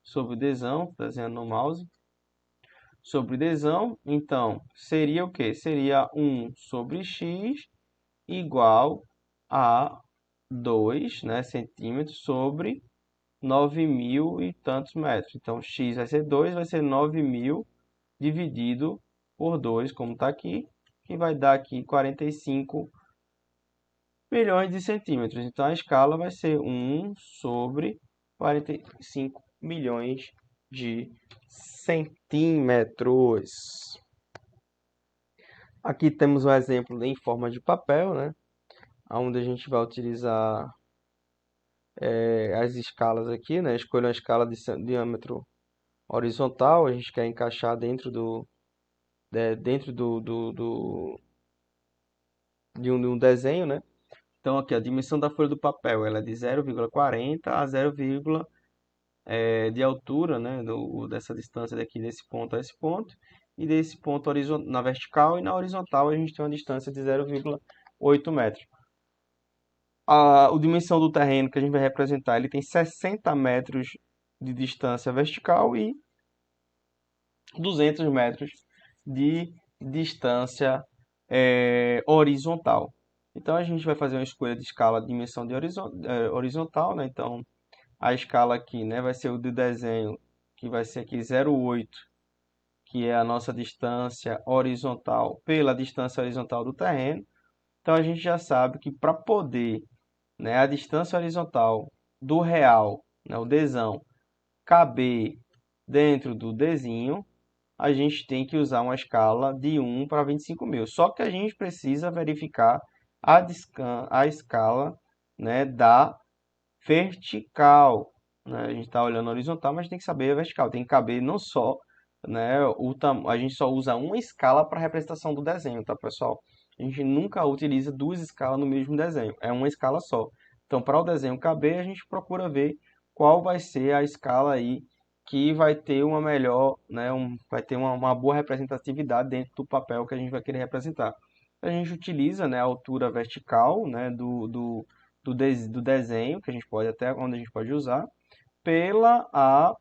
Sobre o Dzão, desenhando no mouse. Sobre Dzão, então, seria o quê? Seria 1 sobre x igual a 2, né, centímetros sobre 9.000 e tantos metros. Então, x vai ser 2, vai ser 9.000 dividido por 2, como está aqui, que vai dar aqui 45 milhões de centímetros. Então, a escala vai ser 1 sobre 45 milhões de centímetros. Aqui temos um exemplo em forma de papel, né? Onde a gente vai utilizar as escalas aqui, né? Escolha uma escala de diâmetro horizontal, a gente quer encaixar dentro de um desenho, né? Então aqui a dimensão da folha do papel ela é de 0,40 a 0, de altura, né? Dessa distância daqui desse ponto a esse ponto. E desse ponto na vertical e na horizontal a gente tem uma distância de 0,8 metros. A dimensão do terreno que a gente vai representar, ele tem 60 metros de distância vertical e 200 metros de distância horizontal. Então a gente vai fazer uma escolha de escala de dimensão de horizontal, né? Então a escala aqui, né, vai ser o do desenho, que vai ser aqui 0,8, que é a nossa distância horizontal pela distância horizontal do terreno. Então a gente já sabe que para poder, né, a distância horizontal do real, né, o Dzão, caber dentro do Dzinho, a gente tem que usar uma escala de 1 para 25.000. Só que a gente precisa verificar a escala, né, da vertical. Né? A gente está olhando horizontal, mas tem que saber a vertical. Tem que caber não só, né, a gente só usa uma escala para a representação do desenho, tá, pessoal? A gente nunca utiliza duas escalas no mesmo desenho, é uma escala só. Então, para o desenho caber, a gente procura ver qual vai ser a escala aí que vai ter uma melhor, né, vai ter uma boa representatividade dentro do papel que a gente vai querer representar. A gente utiliza, né, a altura vertical, né, do desenho, que a gente pode até onde a gente pode usar, pela a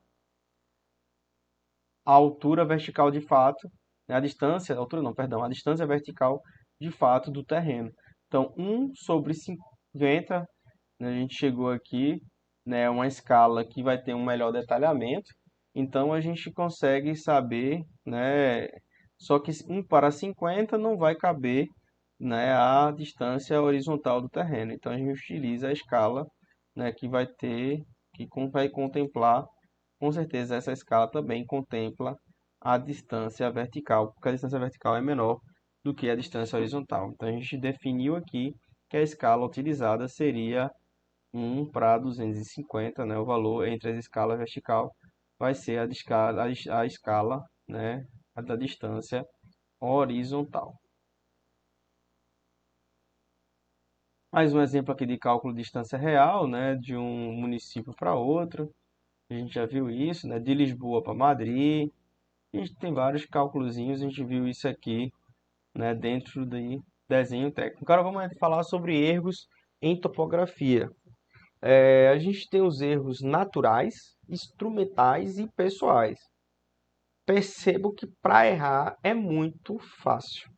altura vertical de fato, né, a distância, a altura não, perdão, a distância vertical de fato do terreno. Então, 1 sobre 50, né, a gente chegou aqui, né, uma escala que vai ter um melhor detalhamento, então a gente consegue saber, né, só que 1 para 50 não vai caber, né, a distância horizontal do terreno. Então a gente utiliza a escala, né, que vai ter, vai contemplar, com certeza essa escala também contempla a distância vertical, porque a distância vertical é menor do que a distância horizontal. Então a gente definiu aqui que a escala utilizada seria 1 para 250, né? O valor entre as escalas vertical vai ser a escala, né, da distância horizontal. Mais um exemplo aqui de cálculo de distância real, né, de um município para outro. A gente já viu isso, né, de Lisboa para Madrid. A gente tem vários cálculozinhos, a gente viu isso aqui, né, dentro de desenho técnico. Agora vamos falar sobre erros em topografia. A gente tem os erros naturais, instrumentais e pessoais. Percebo que para errar é muito fácil,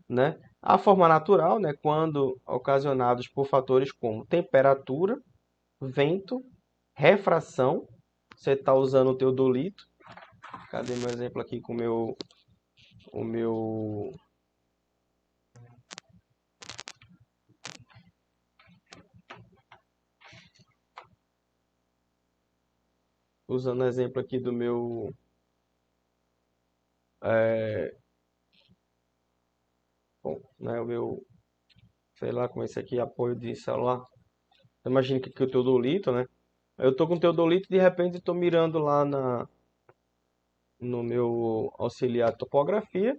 né? A forma natural, né, quando ocasionados por fatores como temperatura, vento, refração. Você está usando o teu dolito. Cadê meu exemplo aqui com o meu usando o exemplo aqui é, bom, né, o meu, sei lá como é esse aqui, apoio de celular. Imagina que eu tenho teodolito, né? Eu tô com teodolito e de repente estou mirando lá no meu auxiliar de topografia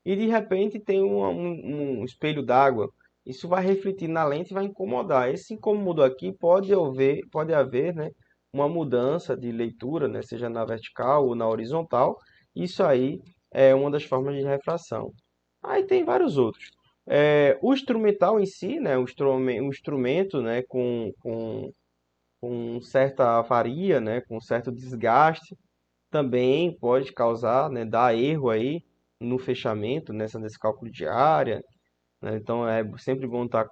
e de repente tem um espelho d'água. Isso vai refletir na lente e vai incomodar. Esse incômodo aqui pode haver, né, uma mudança de leitura, né, seja na vertical ou na horizontal. Isso aí é uma das formas de refração. Aí tem vários outros. O instrumental em si, né, o instrumento, né, com certa avaria, né, com certo desgaste, também pode causar, né, dar erro aí no fechamento, nesse cálculo de área, né? Então é sempre bom estar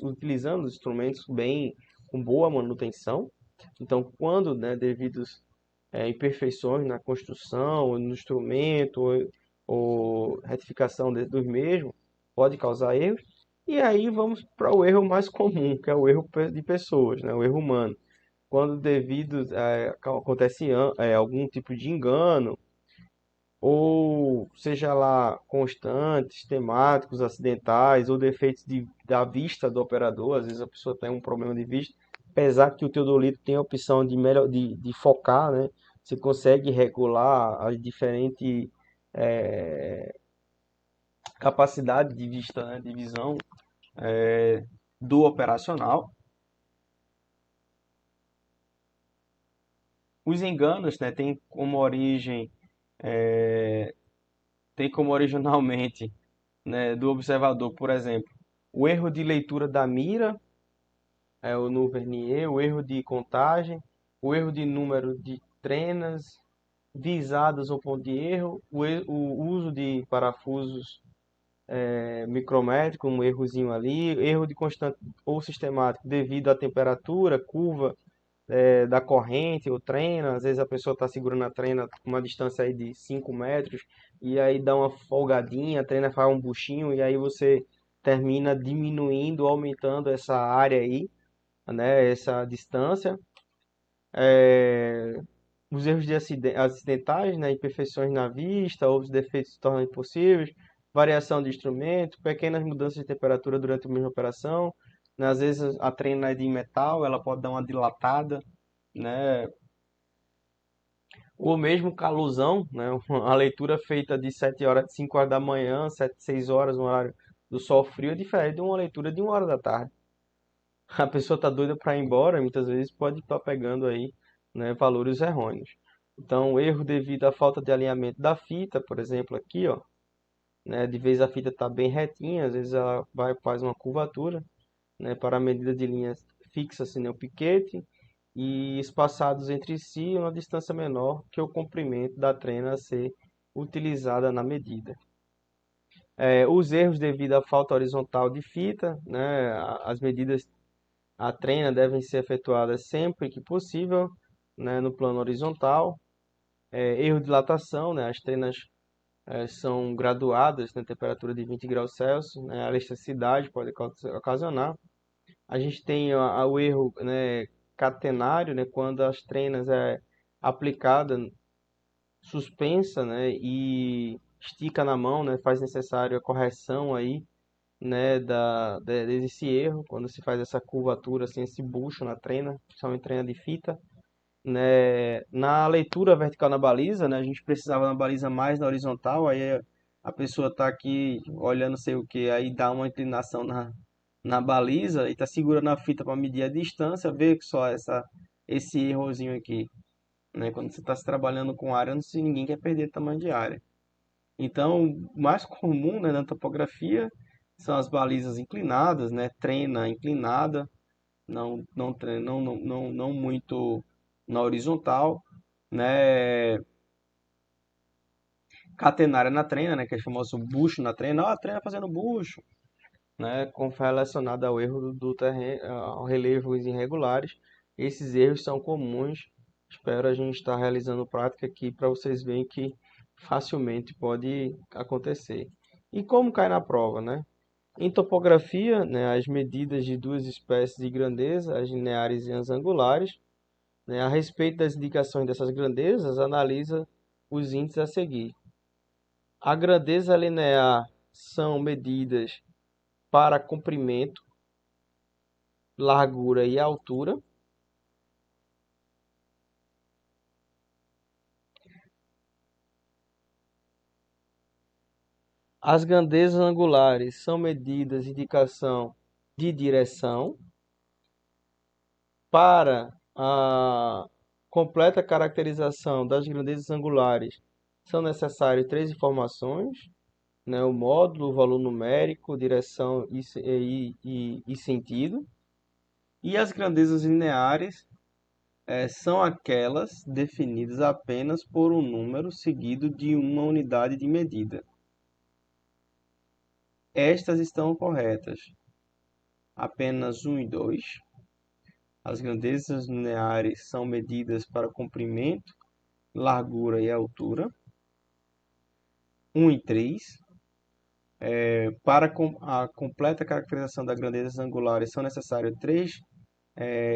utilizando os instrumentos bem, com boa manutenção. Então, quando, né, devidos imperfeições na construção, ou no instrumento, ou retificação dos mesmos, pode causar erros. E aí vamos para o erro mais comum, que é o erro de pessoas, né? O erro humano. Quando devido acontece algum tipo de engano, ou seja lá constantes, temáticos, acidentais, ou defeitos da vista do operador, às vezes a pessoa tem um problema de vista, apesar que o teodolito tem a opção de focar, né? Você consegue regular as diferentes eh, capacidades de vista, né? De visão do operacional. Os enganos, né, tem como originalmente, né, do observador, por exemplo, o erro de leitura da mira, no vernier, o erro de contagem, o erro de número de trenas, visadas ou ponto de erro, o uso de parafusos micrométricos, um errozinho ali, erro de constante ou sistemático devido à temperatura, curva da corrente ou treina. Às vezes a pessoa está segurando a treina com uma distância aí de 5 metros e aí dá uma folgadinha, a treina faz um buchinho e aí você termina diminuindo, aumentando essa área aí, né, essa distância. É, Os erros de acidentais, né, imperfeições na vista, outros defeitos se tornam impossíveis, variação de instrumento, pequenas mudanças de temperatura durante a mesma operação, né, às vezes a treina é de metal, ela pode dar uma dilatada, né, ou mesmo calusão, né, a leitura feita de 7 horas, 5 horas da manhã, 7, 6 horas no horário do sol frio é diferente de uma leitura de 1 hora da tarde. A pessoa está doida para ir embora, muitas vezes pode estar pegando aí, né, valores errôneos. Então, erro devido à falta de alinhamento da fita, por exemplo, aqui, ó, né, de vez a fita está bem retinha, às vezes ela faz uma curvatura, né, para a medida de linhas fixa-se no piquete e espaçados entre si uma distância menor que o comprimento da trena a ser utilizada na medida. Os erros devido à falta horizontal de fita, né, as medidas a treina devem ser efetuadas sempre que possível, né, no plano horizontal. Erro de dilatação, né, as trenas são graduadas na temperatura de 20 graus Celsius, né, a elasticidade pode ocasionar. A gente tem o erro, né, catenário, né, quando as trenas é aplicada, suspensa, né, e estica na mão, né, faz necessário a correção aí, né, desse erro, quando se faz essa curvatura, assim, esse bucho na trena, principalmente trena de fita, né, na leitura vertical na baliza, né, a gente precisava na baliza mais na horizontal, aí a pessoa está aqui olhando sei o que, aí dá uma inclinação na baliza e está segurando a fita para medir a distância, vê só esse errozinho aqui, né, quando você está se trabalhando com área, não se ninguém quer perder tamanho de área. Então, o mais comum, né, na topografia são as balizas inclinadas, né, trena inclinada, não muito na horizontal, né, catenária na trena, né, que é o famoso bucho na trena, a trena fazendo bucho, né, com relacionado ao erro do terreno, ao relevos irregulares. Esses erros são comuns. Espero a gente estar realizando prática aqui para vocês verem que facilmente pode acontecer. E como cai na prova, né? Em topografia, né, as medidas de duas espécies de grandeza, as lineares e as angulares, né, a respeito das indicações dessas grandezas, analisa os índices a seguir. A grandeza linear são medidas para comprimento, largura e altura. As grandezas angulares são medidas de indicação de direção. Para a completa caracterização das grandezas angulares, são necessárias três informações, né? O módulo, o valor numérico, direção e sentido. E as grandezas lineares são aquelas definidas apenas por um número seguido de uma unidade de medida. Estas estão corretas. Apenas 1 e 2. As grandezas lineares são medidas para comprimento, largura e altura. 1 e 3. Para a completa caracterização das grandezas angulares são necessárias três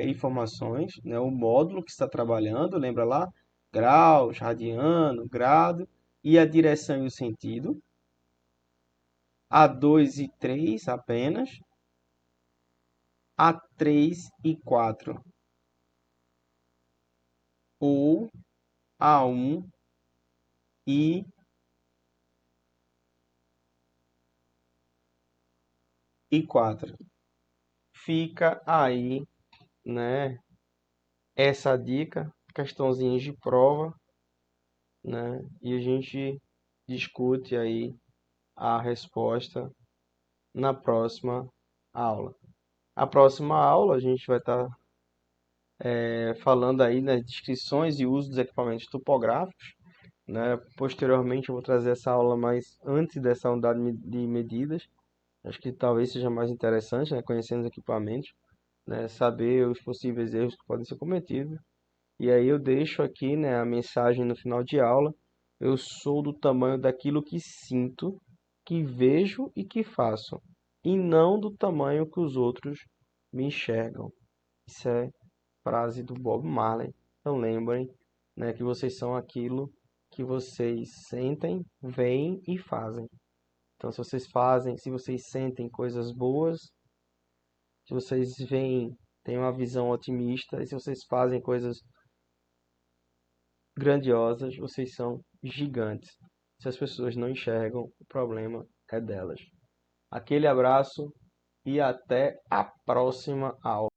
informações, né? O módulo que está trabalhando, lembra lá? Graus, radiano, grado, e a direção e o sentido. A 2 e 3 apenas. A 3 e 4. Ou A1 e e 4. Fica aí, né, essa dica, questãozinhas de prova, né, e a gente discute aí a resposta na próxima aula. A próxima aula a gente vai estar falando aí nas descrições e uso dos equipamentos topográficos, né? Posteriormente eu vou trazer essa aula mais antes dessa unidade de medidas. Acho que talvez seja mais interessante, né? Conhecendo os equipamentos, né? Saber os possíveis erros que podem ser cometidos. E aí eu deixo aqui, né, a mensagem no final de aula. Eu sou do tamanho daquilo que sinto, que vejo e que faço, e não do tamanho que os outros me enxergam. Isso é frase do Bob Marley. Então lembrem, né, que vocês são aquilo que vocês sentem, veem e fazem. Então, se vocês fazem, se vocês sentem coisas boas, se vocês veem, têm uma visão otimista, e se vocês fazem coisas grandiosas, vocês são gigantes. Se as pessoas não enxergam, o problema é delas. Aquele abraço e até a próxima aula.